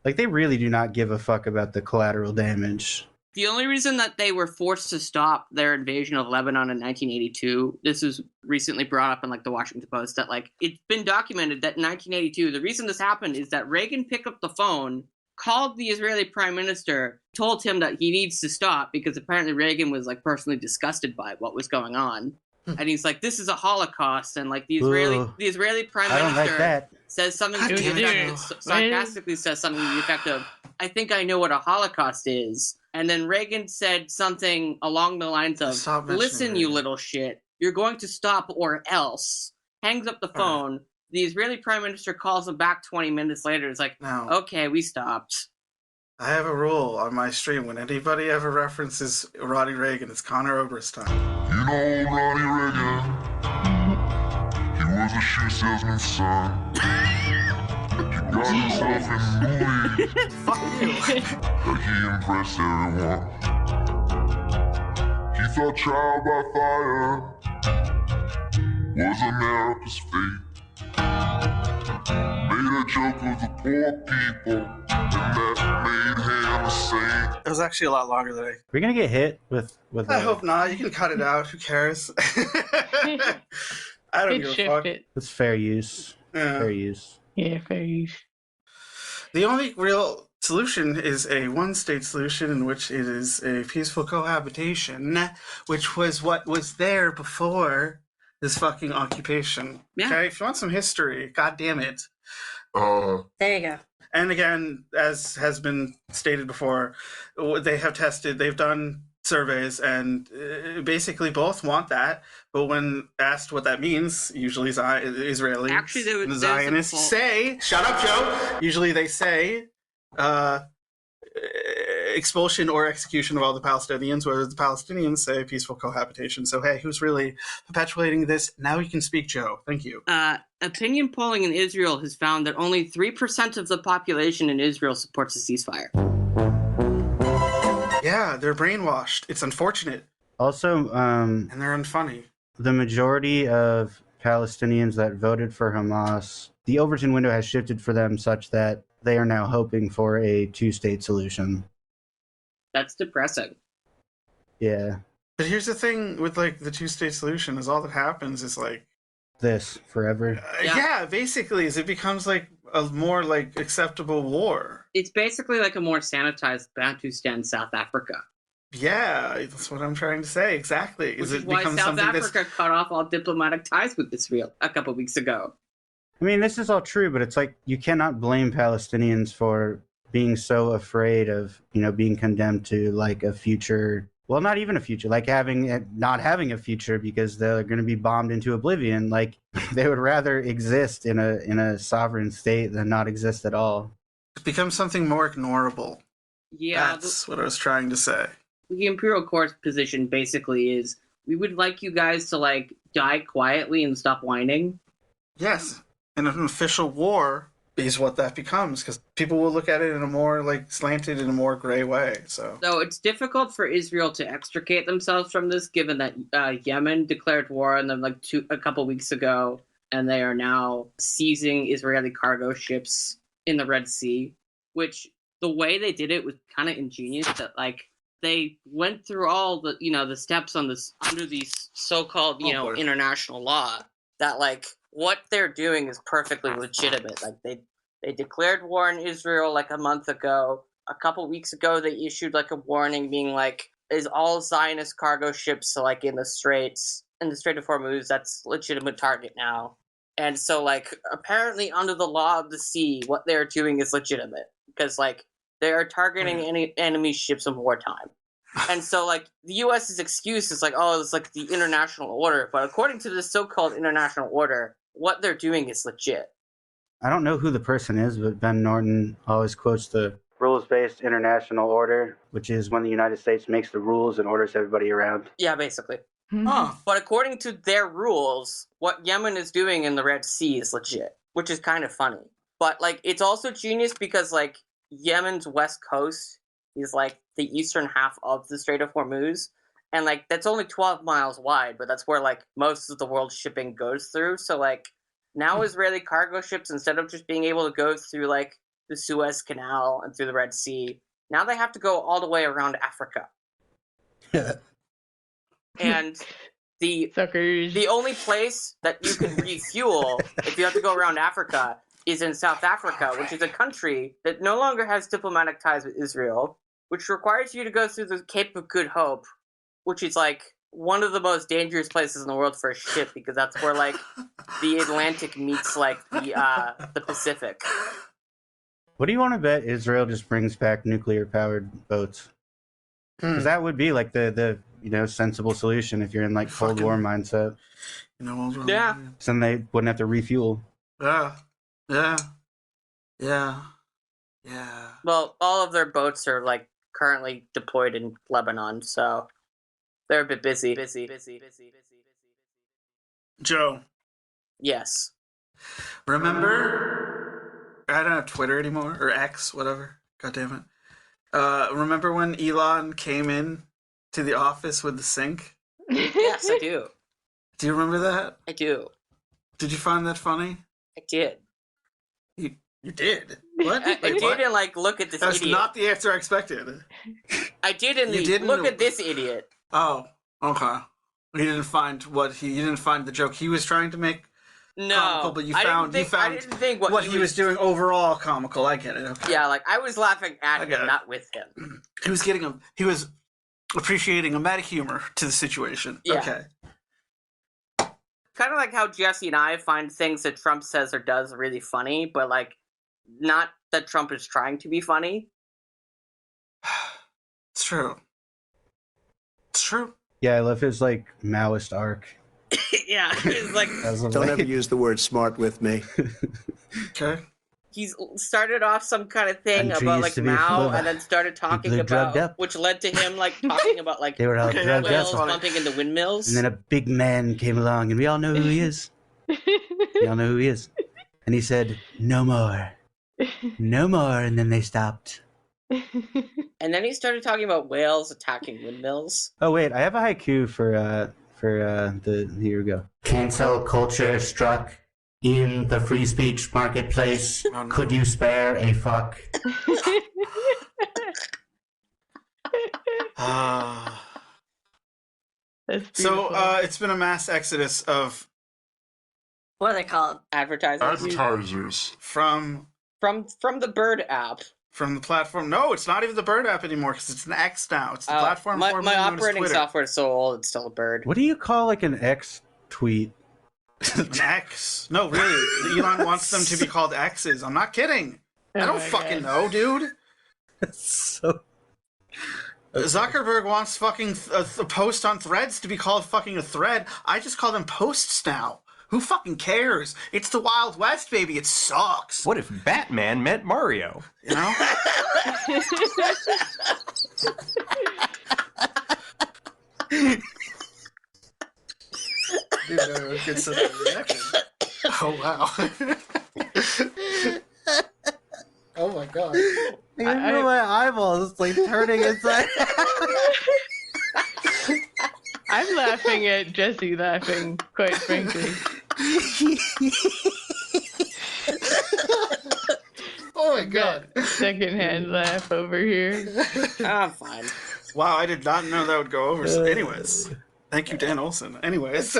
Like they really do not give a fuck about the collateral damage. The only reason that they were forced to stop their invasion of Lebanon in 1982, this was recently brought up in like the Washington Post, that like it's been documented that in 1982, the reason this happened is that Reagan picked up the phone, called the Israeli prime minister, told him that he needs to stop because apparently Reagan was like personally disgusted by what was going on. And he's like, this is a Holocaust. And like the Israeli prime I don't like minister that. says something God to the damn it, effect, Joe. sarcastically says something to the effect of, I think I know what a Holocaust is. And then Reagan said something along the lines of, Stop mentioning listen, you Reagan. little shit, you're going to stop or else. Hangs up the phone. The Israeli prime minister calls him back 20 minutes later. It's like, Now, okay, we stopped. I have a rule on my stream. When anybody ever references Ronnie Reagan, it's Conor Oberst time. You know Ronnie Reagan. He was a shoe salesman's son. He got himself in the movie. Fuck you. But he impressed everyone. He thought trial by fire was America's fate. Made a joke of the poor people, and that made him a saint. It was actually a lot longer than We're gonna get hit with I hope not. You can cut it out. Who cares? I don't It give a fuck. shifted. It's fair use. Yeah. Fair use. Yeah, fair use. The only real solution is a one-state solution in which it is a peaceful cohabitation, which was what was there before this fucking occupation. Yeah. Okay, if you want some history, god damn it. Uh, There you go. And again, as has been stated before, they've done surveys, and basically both want that. But when asked what that means, usually Israelis Actually, and the there's Zionists a poll. say, "Shut up, Joe." Usually they say expulsion or execution of all the Palestinians, whereas the Palestinians say peaceful cohabitation. So hey, who's really perpetuating this? Now you can speak, Joe. Thank you. Opinion polling in Israel has found that only 3% of the population in Israel supports a ceasefire. Yeah, they're brainwashed. It's unfortunate, Also, and they're unfunny. the majority of Palestinians that voted for Hamas, the Overton window has shifted for them such that they are now hoping for a two-state solution. That's depressing. Yeah, But here's the thing with like the two-state solution: is all that happens is like, this forever. yeah, basically, is it becomes like a more like acceptable war. It's basically like a more sanitized Bantustan South Africa. Yeah, that's what I'm trying to say. Exactly. Which is why South Africa cut off all diplomatic ties with Israel a couple weeks ago. I mean, this is all true, but it's like you cannot blame Palestinians for being so afraid of, you know, being condemned to like a future. Well, not even a future, like not having a future because they're going to be bombed into oblivion. Like they would rather exist in a sovereign state than not exist at all. It becomes something more ignorable. Yeah, That's what I was trying to say. the Imperial Court's position basically is we would like you guys to like die quietly and stop whining. Yes, and an official war is what that becomes, because people will look at it in a more like slanted, in a more gray way. So It's difficult for Israel to extricate themselves from this, given that Yemen declared war on them like a couple weeks ago, and they are now seizing Israeli cargo ships in the Red Sea. Which the way they did it was kind of ingenious. That like they went through all the the steps on this under these so-called boy. international law. That like what they're doing is perfectly legitimate. Like they declared war on Israel like a month ago. A couple weeks ago, they issued like a warning being like, is all Zionist cargo ships like in the Strait of Hormuz, that's legitimate target now. And so like apparently under the law of the sea, what they're doing is legitimate because like they are targeting any enemy ships in wartime. And so like the US's excuse is like, oh, it's like the international order. But according to this so-called international order, what they're doing is legit. I don't know who the person is, but Ben Norton always quotes the rules-based international order, which is when the United States makes the rules and orders everybody around. Yeah, basically. Huh. But according to their rules, what Yemen is doing in the Red Sea is legit, which is kind of funny. But, like, it's also genius because, like, Yemen's west coast is, like, the eastern half of the Strait of Hormuz. And, like, that's only 12 miles wide, but that's where, like, most of the world's shipping goes through. So, like, now Israeli cargo ships, instead of just being able to go through, like, the Suez Canal and through the Red Sea, now they have to go all the way around Africa. And Suckers. the only place that you can refuel if you have to go around Africa is in South Africa, which is a country that no longer has diplomatic ties with Israel, which requires you to go through the Cape of Good Hope, which is, like, one of the most dangerous places in the world for a ship, because that's where, like, the Atlantic meets, like, the Pacific. What do you want to bet Israel just brings back nuclear-powered boats? Because that would be, like, the sensible solution if you're in, like, Cold War mindset. Yeah. So then they wouldn't have to refuel. Yeah. Well, all of their boats are, like, currently deployed in Lebanon, so they're a bit busy. Joe, Yes. remember? I don't have Twitter anymore, or X, whatever. God damn it. Remember when Elon came in to the office with the sink? Yes, I do. Do you remember that? I do. Did you find that funny? I did. You did? What? I Wait, what? didn't, like, look at this That's idiot. not the answer I expected. I didn't You didn't look know- at this idiot. Oh, okay. You didn't find the joke he was trying to make No, comical, but I didn't think what he was doing overall comical. I get it. Okay. Yeah, like, I was laughing at I get him, it. not with him. He was appreciating a meta humor to the situation. Yeah. Okay. Kind of like how Jesse and I find things that Trump says or does really funny, but, like, not that Trump is trying to be funny. It's true. It's true. Yeah, I love his, like, Maoist arc. Yeah, it's like, As of Don't late. ever use the word smart with me. Okay. he's started off some kind of thing Country about, used like, to be full Mao, of and then started talking people who drugged about, up. which led to him, like, talking about, like, They were all Okay, drugged whales up. bumping into windmills. And then a big man came along, and we all know who he is. We all know who he is. And he said, "No more. No more." And then they stopped. And then he started talking about whales attacking windmills. Oh, wait, I have a haiku for here we go. Cancel culture struck in the free speech marketplace. Oh, no. Could you spare a fuck? That's So beautiful. it's been a mass exodus of What are they called? Advertisers. Advertisers. from From the Bird app. the platform. No, it's not even the Bird app anymore because it's an X now. It's the platform My formerly known as operating Twitter. software is so old, it's still a bird. What do you call, like, an X tweet? An X. No, really. Elon wants them to be called X's. I'm not kidding. I Oh don't my fucking God. know, dude. So Zuckerberg wants fucking a post on Threads to be called fucking a thread. I just call them posts now. Who fucking cares? It's the Wild West, baby. It sucks. What if Batman meant Mario? You know? Dude, no, get some reaction. Oh, wow. Oh, my God. I know my eyeballs like turning inside. I'm laughing at Jesse laughing, quite frankly. Oh, my God. Secondhand laugh over here. I'm fine. Wow, I did not know that would go over. So anyways, thank you, Dan Olson. Anyways.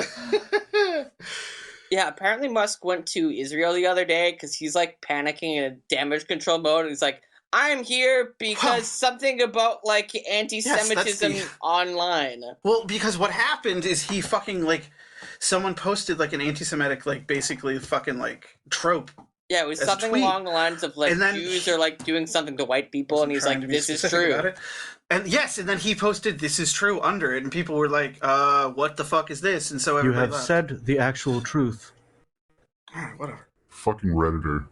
Yeah, apparently Musk went to Israel the other day because he's, like, panicking in a damage control mode. And he's like, I'm here because something about, like, anti-Semitism Yes, online. Well, because what happened is he fucking, like, someone posted, like, an anti-Semitic, like, basically fucking, like, trope. Yeah, it was As a something tweet. along the lines of, like, And then Jews are, like, doing something to white people, and he's Trying like, to be this is specific true. about it. And yes, and then he posted "This is true" under it, and people were like, what the fuck is this?" And so You everybody have laughed. said the actual truth. Alright, whatever. Fucking Redditor.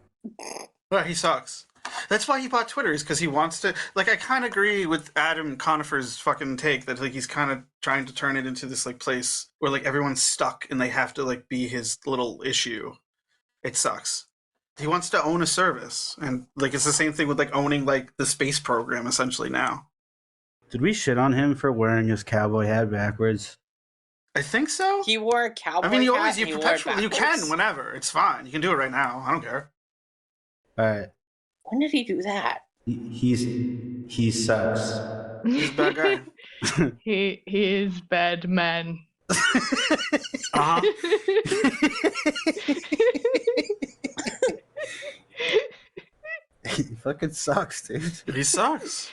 Well, he sucks. That's why he bought Twitter, is because he wants to... Like, I kind of agree with Adam Conifer's fucking take that, like, he's kind of trying to turn it into this, like, place where, like, everyone's stuck and they have to, like, be his little issue. It sucks. He wants to own a service. And, like, it's the same thing with, like, owning, like, the space program, essentially, now. Did we shit on him for wearing his cowboy hat backwards? I think so. He wore a cowboy I mean, you hat always... and You he wore it perpetually... You can, backwards. whenever. It's fine. You can do it right now. I don't care. All right. When did he do that? He sucks. He's a bad guy. he is bad man. Uh-huh. He fucking sucks, dude. He sucks.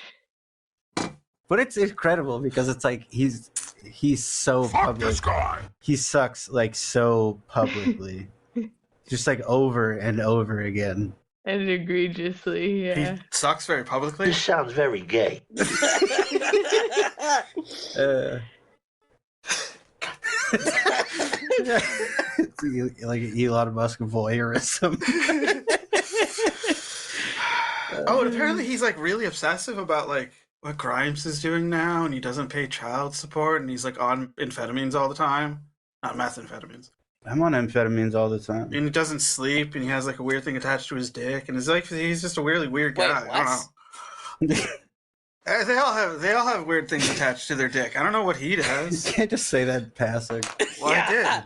But it's incredible because it's like he's so Fuck public. this guy. He sucks like so publicly. Just like over and over again. And egregiously, yeah. He sucks very publicly. sounds very gay. Like Elon Musk voyeurism. Oh, and apparently he's like really obsessive about like what Grimes is doing now, and he doesn't pay child support, and he's like on amphetamines all the time. Not methamphetamines. I'm on amphetamines all the time. And he doesn't sleep, and he has like a weird thing attached to his dick, and it's like he's just a really weird guy. Wait, I don't know. They all have weird things attached to their dick. I don't know what he You does. can't just say that in passing. Well, I did.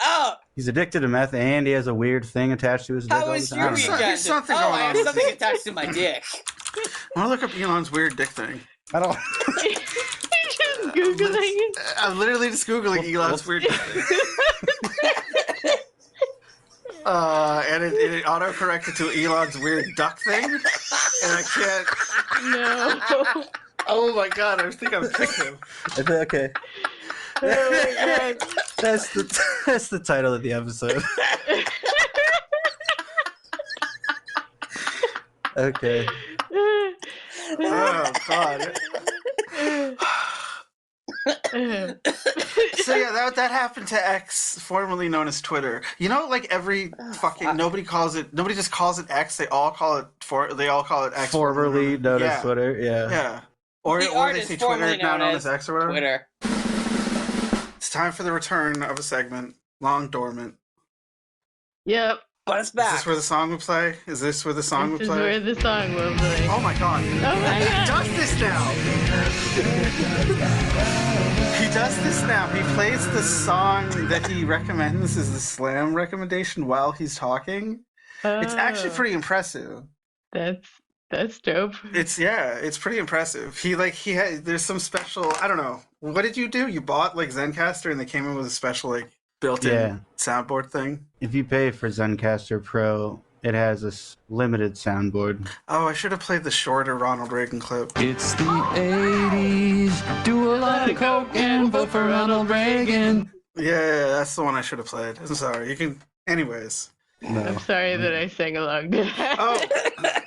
Oh, He's addicted to meth and he has a weird thing attached to his dick all how the was time. your I don't know. weekend? There's something oh, going I on have with something it. attached to my dick. I want to look up Elon's weird dick thing. I don't. Just Googling it. I'm literally just Googling Elon's weird dick thing. And it auto-corrected to Elon's weird duck thing. And I can't... No. Oh my god, I think I've picked him. Okay, Oh my god. that's the title of the episode. Okay. Oh god. So yeah, that happened to X, formerly known as Twitter. You know, like every fucking nobody just calls it X. They all call it X. Formerly known Yeah. as Twitter. Yeah. Yeah. Or The they artist say Twitter formerly now known known as as X or whatever. Twitter. It's time for the return of a segment long dormant. Yep. But it's Is back. this where the song would play? Is this where the song This would is where play? the song will play. Oh my god. Oh my He god. does this now. He does this now. He plays the song that he recommends as the slam recommendation while he's talking. It's actually Oh, pretty impressive. That's dope. It's pretty impressive. There's some special, I don't know. What did you do? You bought like Zencaster and they came in with a special like built-in Yeah. soundboard thing? If you pay for Zencaster Pro, it has a limited soundboard. Oh, I should have played the shorter Ronald Reagan clip. It's the 80s. Do a lot of coke and vote for Ronald Reagan. Yeah, that's the one I should have played. I'm sorry. You can anyways. No. I'm sorry that I sang along to that. Oh,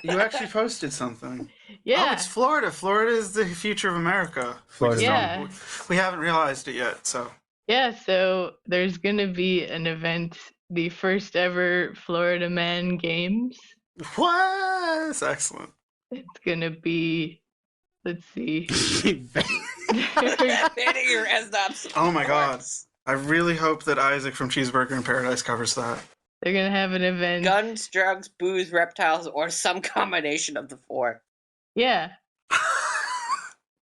you actually posted something. Oh, yeah. it's Florida. Florida is the future of America. Florida. Yeah. We haven't realized it yet, so. Yeah, so there's going to be an event, the first ever Florida Man Games. What? That's excellent. It's going to be, let's see. Banning your S-Dops. Oh my god. I really hope that Isaac from Cheeseburger in Paradise covers that. They're going to have an event. Guns, drugs, booze, reptiles, or some combination of the four. Yeah.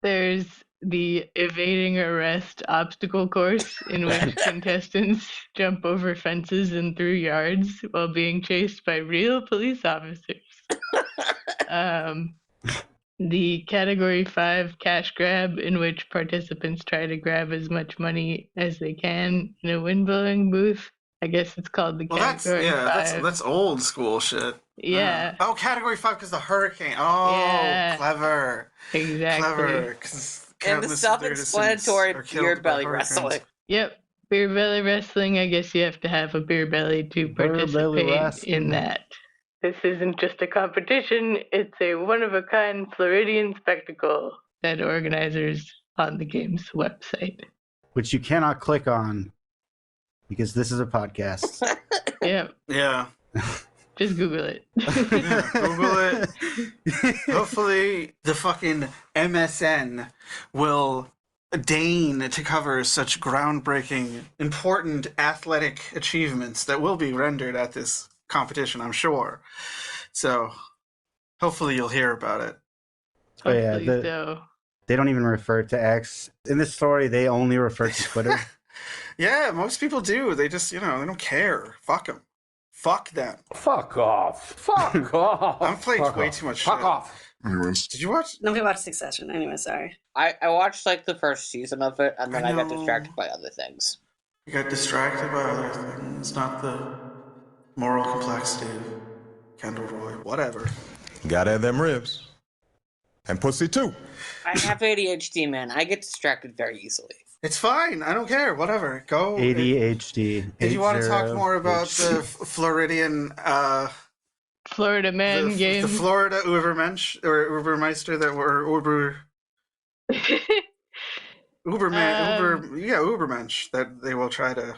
There's the evading arrest obstacle course in which contestants jump over fences and through yards while being chased by real police officers. The Category 5 cash grab, in which participants try to grab as much money as they can in a wind-blowing booth. I guess it's called the Well, Category 5. that's old school shit. Yeah. Oh, Category 5 because the hurricane. Oh, Yeah. clever. Exactly. Clever. 'Cause And the countless self-explanatory citizens are killed beer by belly hurricanes. wrestling. Yep. Beer belly wrestling, I guess you have to have a beer belly to Beer belly participate wrestling. in that. This isn't just a competition, it's a one-of-a-kind Floridian spectacle, said organizers on the game's website. Which you cannot click on because this is a podcast. Yeah, Yeah. just Google it. Yeah, Google it. Hopefully, the fucking MSN will deign to cover such groundbreaking, important athletic achievements that will be rendered at this competition, I'm sure. So, hopefully, you'll hear about it. Oh, yeah, Hopefully so. they don't even refer to X. In this story, they only refer to Twitter. Yeah, most people do. They just, they don't care. Fuck them. Fuck them. Fuck off. Fuck off. I'm playing way too much Fuck shit. off. Anyways, Did you watch? No, we watched Succession. Anyway, sorry. I watched like the first season of it, and then I got know. distracted by other things. You got distracted by other things, not the moral complexity of Kendall Roy. Whatever. Gotta have them ribs. And pussy too. I have ADHD, man. I get distracted very easily. It's fine. I don't care. Whatever. Go. ADHD. Did you want to talk more about the Floridian, Florida man game. the Florida Ubermensch or Ubermeister that were Ubermensch that they will try to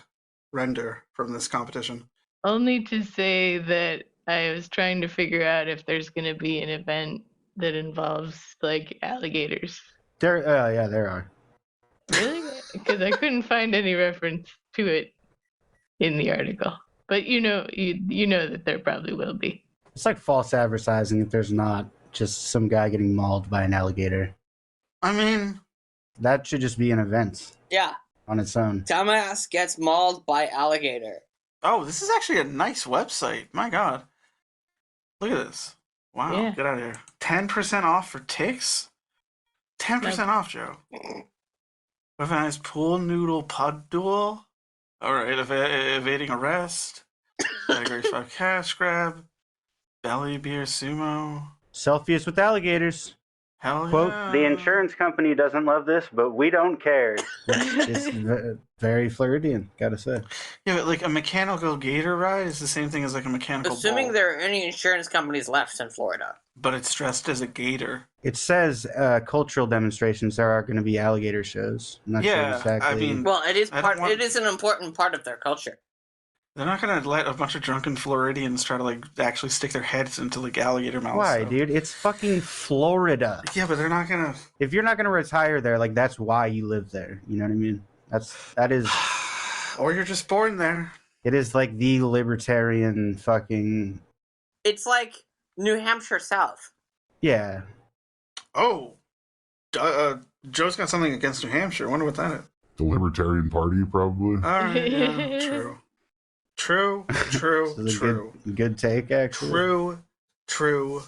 render from this competition? Only to say that I was trying to figure out if there's going to be an event that involves like alligators. There are. Really? Because I couldn't find any reference to it in the article. But you know that there probably will be. It's like false advertising if there's not just some guy getting mauled by an alligator. I mean, that should just be an event. Yeah. On its own. Dumbass gets mauled by alligator. Oh, this is actually a nice website. My God. Look at this. Wow. Yeah. Get out of here. 10% off for ticks? 10% off, Joe. Weaponized pool noodle pud duel. Alright, evading arrest. Category 5 cash grab. Belly beer sumo. Selfies with alligators. Hell Quote, yeah. the insurance company doesn't love this, but we don't care. It's very Floridian, gotta say. Yeah, but like a mechanical gator ride is the same thing as like a mechanical Assuming ball, there are any insurance companies left in Florida. but it's dressed as a gator. It says cultural demonstrations. There are going to be alligator shows. I'm not sure Yeah, exactly. I mean, Well, it is I part. don't want- It is an important part of their culture. They're not gonna let a bunch of drunken Floridians try to like actually stick their heads into like alligator mouths. why, so. dude? It's fucking Florida. Yeah, but they're not gonna. If you're not going to retire there, like that's why you live there. You know what I mean? That is. Or you're just born there. It is like the libertarian fucking. It's like New Hampshire South. Yeah. Oh, Joe's got something against New Hampshire. I wonder what that is. The Libertarian Party, probably. All right, yeah, true. This is a good take, actually. True.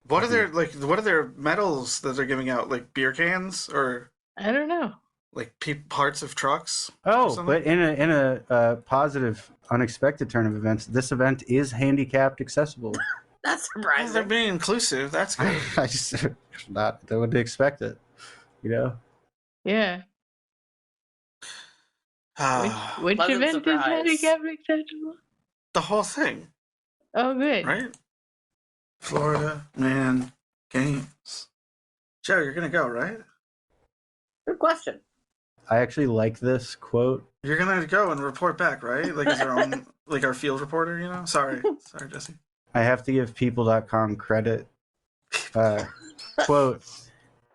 What are their medals that they're giving out? Like beer cans or I don't know. like parts of trucks? Oh, but in a positive, unexpected turn of events, this event is handicapped accessible. That's Well, surprising. they're being inclusive. That's good. I just not I wouldn't expect it. You know? Yeah. Which Pleasant event surprise. is handicap accessible? The whole thing, Oh, good. right? Florida Man Games. Joe, you're gonna go, right? Good question. I actually like this quote. You're gonna go and report back, right? Like as our own, like our field reporter, you know? Sorry, Jesse. I have to give people.com credit. Quote,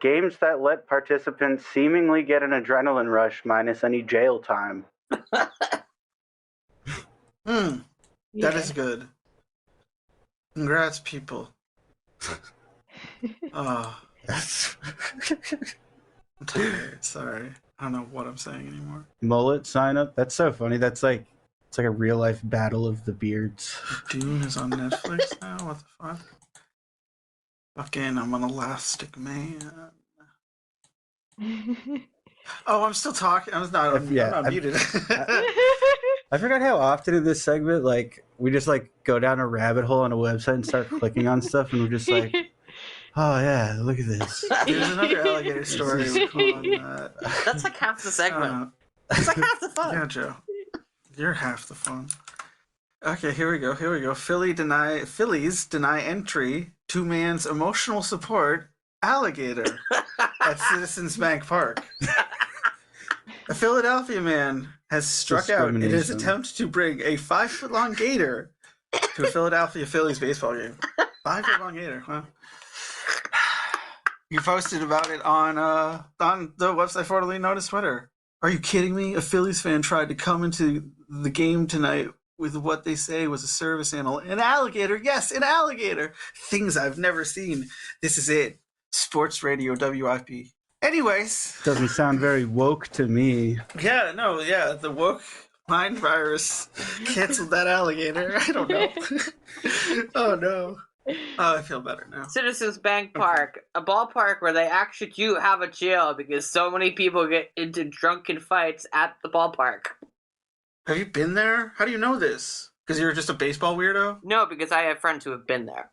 games that let participants seemingly get an adrenaline rush minus any jail time. That is good. Congrats, people. I'm tired. Sorry. I don't know what I'm saying anymore. Mullet sign up. That's so funny. It's like a real life battle of the beards. Dune is on Netflix now? What the fuck? Fucking, I'm an elastic man. Oh, I'm still talking. I'm not muted. I forgot how often in this segment, like, we just like go down a rabbit hole on a website and start clicking on stuff, and we're just like, oh yeah, look at this. There's another alligator story. That's like half the segment. That's like half the fun. Yeah, Joe. You're half the fun. Okay, here we go. Phillies deny entry to man's emotional support alligator at Citizens Bank Park. A Philadelphia man has struck out in his Discrimination. attempt to bring a 5-foot-long gator to a Philadelphia Phillies baseball game. 5-foot-long gator, huh? You posted about it on the website formerly known as Twitter. Are you kidding me? A Phillies fan tried to come into the game tonight with what they say was a service animal. An alligator. Yes, an alligator. Things I've never seen. This is it. Sports Radio WIP. Anyways. Doesn't sound very woke to me. Yeah, no, yeah. The woke mind virus canceled that alligator. I don't know. Oh, no. Oh, I feel better now. Citizens Bank Park, a ballpark where they actually do have a jail because so many people get into drunken fights at the ballpark. Have you been there? How do you know this? Because you're just a baseball weirdo? No, because I have friends who have been there.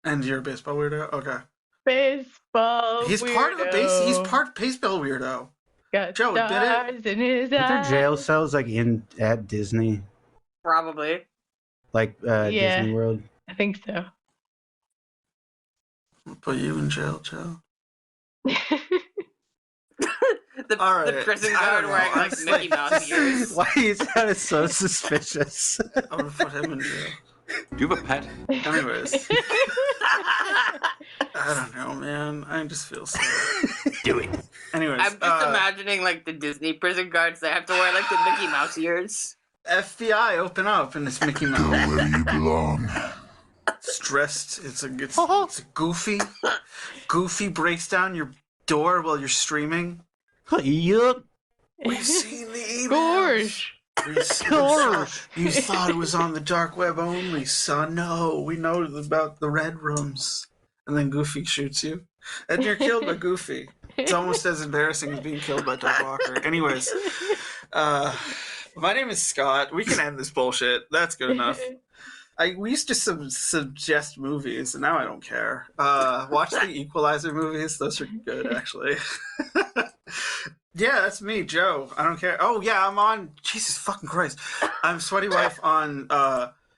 And you're a baseball weirdo? Okay. Baseball He's weirdo. part of the base. He's part baseball weirdo. Got Joe, did stars it? in his Are there eyes. jail cells like at Disney? Probably. Like Yeah. Disney World? I think so. I'll put you in jail, Joe. The prison guard wearing like Mickey Mouse ears. Why is that so suspicious? I'm gonna put him in jail. Do you have a pet? Anyways. I don't know, man. I just feel sad. Do it. Anyways. I'm just imagining like the Disney prison guards that have to wear like the Mickey Mouse ears. FBI, open up, and it's Mickey Mouse. Go where you belong. It's dressed. It's a goofy. Goofy breaks down your door while you're streaming. Yup. We've seen the emails. Gorge. You thought it was on the dark web only, son. No, we know about the red rooms. And then Goofy shoots you. And you're killed by Goofy. It's almost as embarrassing as being killed by Doug Walker. Anyways, my name is Scott. We can end this bullshit. That's good enough. We used to suggest movies, and now I don't care. Watch the Equalizer movies. Those are good, actually. Yeah, that's me, Joe. I don't care. Oh, yeah, I'm on... Jesus fucking Christ. I'm Sweaty Wife on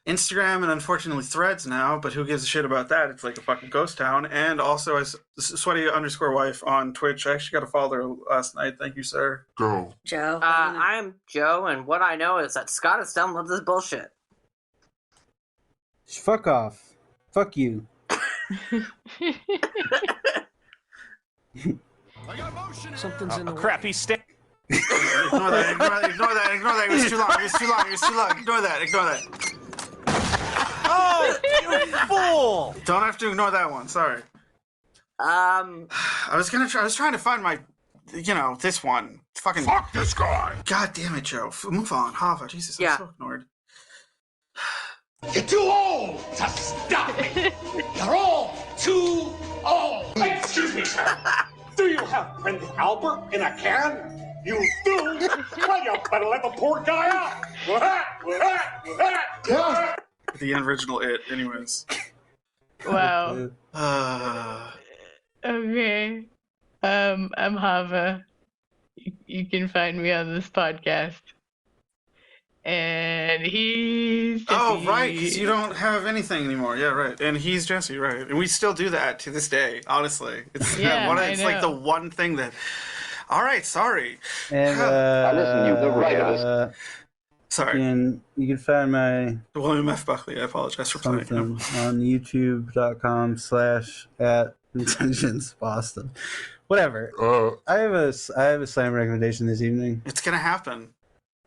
Instagram and unfortunately Threads now, but who gives a shit about that? It's like a fucking ghost town. And also as Sweaty_Wife on Twitch. I actually got a follow last night. Thank you, sir. Go. Joe. I'm Joe, and what I know is that Scott is done with this bullshit. Fuck off. Fuck you. Something's in the crappy stick. Ignore that. It was too long. Ignore that. Oh, you fool! Don't have to ignore that one. Sorry. I was trying to find my, this one. Fucking. Fuck this guy. God damn it, Joe. Move on. Hava. Jesus, I'm so ignored. You're too old to stop me. You're all too old. Excuse me, sir. Do you have Prince Albert in a can? You do? Well, you better let the poor guy out. The original It, anyways. Wow. Okay. I'm Hava. You can find me on this podcast. And he's Jesse. Oh, right, because you don't have anything anymore. Yeah, right. And he's Jesse, right. And we still do that to this day, honestly. It's, it's like the one thing that... All right, sorry. And, listen, you the right sorry. And you can find my... William F. Buckley, I apologize for playing him. On youtube.com/@intelligenceboston. Whatever. I have a slam recommendation this evening. It's going to happen.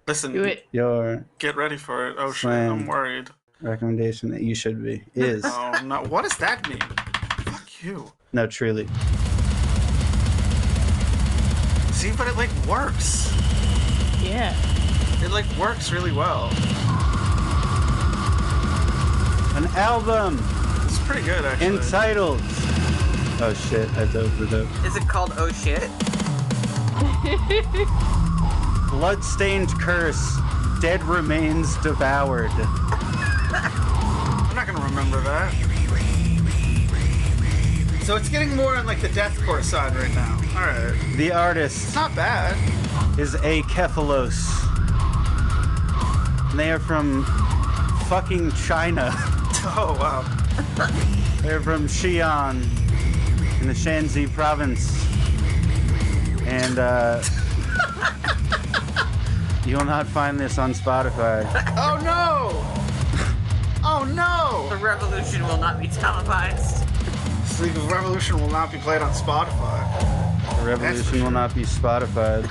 Listen, do it. Your get ready for it. Oh, shit, I'm worried. Recommendation that you should be is... Oh, no. What does that mean? Fuck you. No, truly. See, but it, works. Yeah. It, works really well. An album! It's pretty good, actually. Entitled... Oh, shit. I dove it up. Is it called Oh Shit? Bloodstained Curse. Dead Remains Devoured. I'm not gonna remember that. So it's getting more on the deathcore side right now. Alright. The artist It's not bad. is Acephalos. And they are from fucking China. Oh, wow. They're from Xi'an in the Shanxi province. And You will not find this on Spotify. Oh no! Oh no! The revolution will not be televised. The revolution will not be played on Spotify. The revolution will not be Spotified.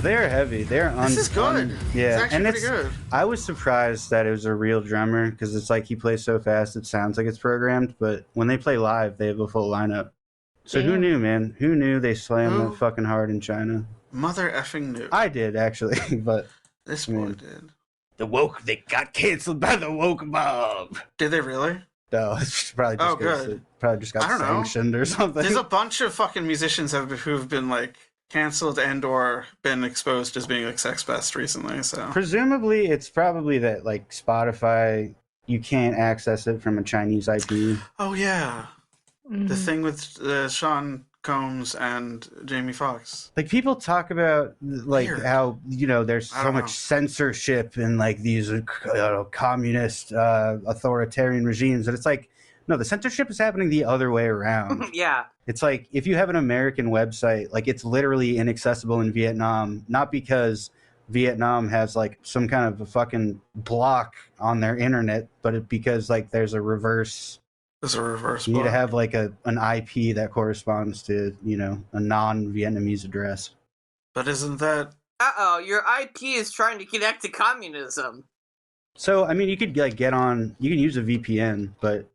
They're heavy. They're This is good. Yeah, It's actually and pretty good. I was surprised that it was a real drummer because it's like he plays so fast it sounds like it's programmed. But when they play live, they have a full lineup. So who knew, man? Who knew they slammed that fucking hard in China? Mother effing knew. I did actually, but this boy did. The woke, they got canceled by the woke mob. Did they really? No, it's probably just good. Probably just got I don't know. sanctioned or something. There's a bunch of fucking musicians who've been like canceled and or been exposed as being like sex pests recently. So presumably, it's probably that like Spotify, you can't access it from a Chinese IP. Oh yeah, the thing with Sean Combs and Jamie Foxx. Like people talk about like Weird. how there's so much censorship in like these communist authoritarian regimes, and it's like no, the censorship is happening the other way around. Yeah. It's like if you have an American website, like it's literally inaccessible in Vietnam, not because Vietnam has like some kind of a fucking block on their internet, but because like there's a reverse. There's a reverse. You need to have like an IP that corresponds to a non-Vietnamese address. But isn't that? Your IP is trying to connect to communism. So I mean, you could like get on. You can use a VPN, but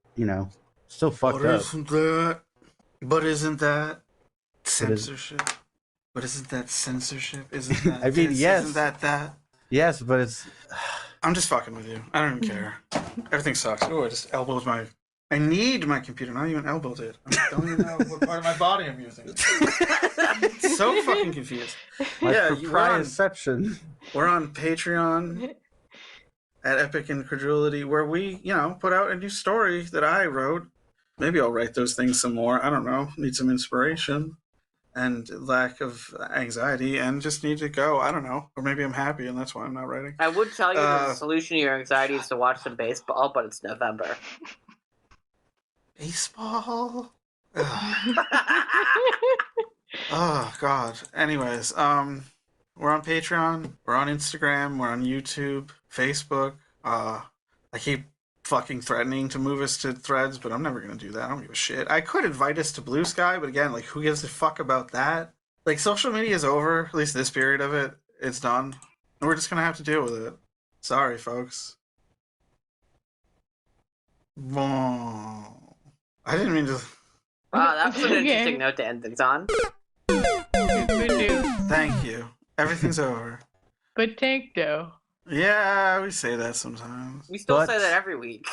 still fucked up. But isn't that censorship? But isn't that censorship? Isn't that? I mean, yes. Isn't that? Yes, but it's. I'm just fucking with you. I don't even care. Everything sucks. Oh, I just elbowed my. I need my computer. Not even elbowed it. I don't even know what part of my body I'm using. So fucking confused. Proprioception. We're on Patreon at Epic Incredulity, where we, put out a new story that I wrote. Maybe I'll write those things some more. I don't know. Need some inspiration and lack of anxiety and just need to go. I don't know. Or maybe I'm happy and that's why I'm not writing. I would tell you the solution to your anxiety is to watch some baseball, but it's November. Baseball? Oh, God. Anyways, we're on Patreon, we're on Instagram, we're on YouTube, Facebook. I keep fucking threatening to move us to Threads, but I'm never gonna do that. I don't give a shit. I could invite us to Blue Sky, but again, like, who gives a fuck about that? Like, social media is over, at least this period of it. It's done. And we're just gonna have to deal with it. Sorry, folks. I didn't mean to... Wow, that was an interesting note to end things on. Thank you. Everything's over. But Tank though. Yeah, we say that sometimes. We still say that every week.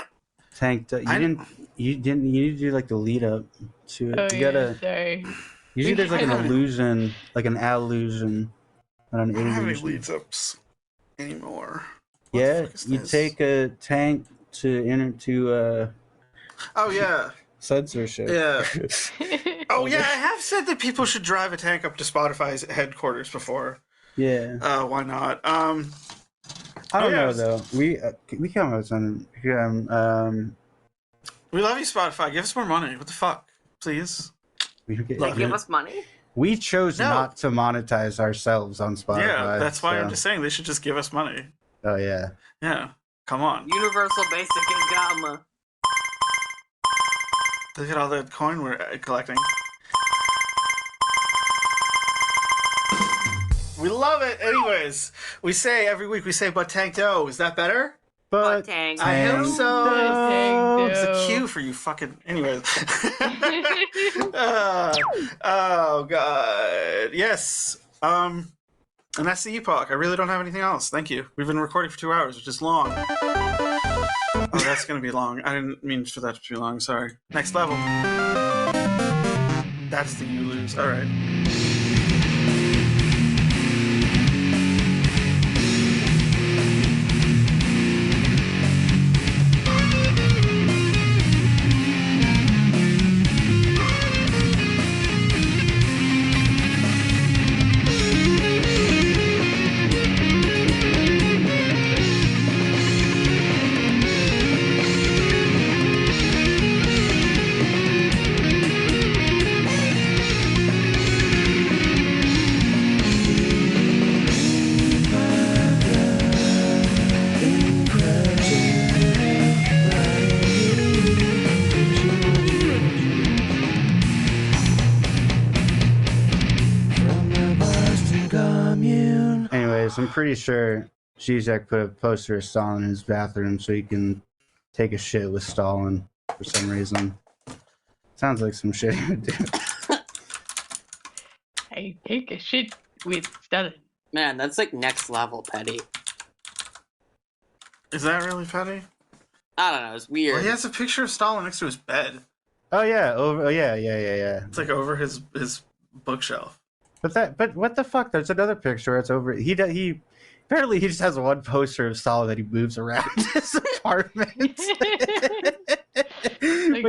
Tank, you need to do like the lead up to it. Oh, You gotta. sorry. Usually there's like an allusion, like an allusion, not an I don't have any illusion. leads ups anymore. Yeah, you take a tank to Oh yeah. censorship. Yeah. Oh yeah, I have said that people should drive a tank up to Spotify's headquarters before. Yeah. Why not? I don't know though. We come out on we love you, Spotify. Give us more money. What the fuck, please? We don't get, They give us money? We chose not to monetize ourselves on Spotify. Yeah, that's why so. I'm just saying they should just give us money. Oh yeah. Yeah. Come on. Universal basic income. Look at all the coin we're collecting. We love it. Anyways, we say every week, but tank dough. Is that better? But tank I hope so. Tank It's a dough. cue for you fucking... Anyways. Oh, God. Yes. And that's the Epoch. I really don't have anything else. Thank you. We've been recording for 2 hours, which is long. Oh, that's going to be long. I didn't mean for that to be long. Sorry. Next level. That's the you lose. All right. pretty sure Zizek put a poster of Stalin in his bathroom so he can take a shit with Stalin for some reason. Sounds like some shit he would do. I take a shit with Stalin. Man, that's like next level petty. Is that really petty? I don't know. It's weird. Well, he has a picture of Stalin next to his bed. Oh yeah, yeah. It's like over his bookshelf. But what the fuck? There's another picture. It's over. He apparently he just has one poster of Stalin that he moves around his apartment, which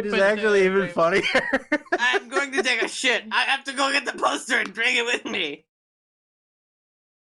is actually even funnier. I'm going to take a shit. I have to go get the poster and bring it with me.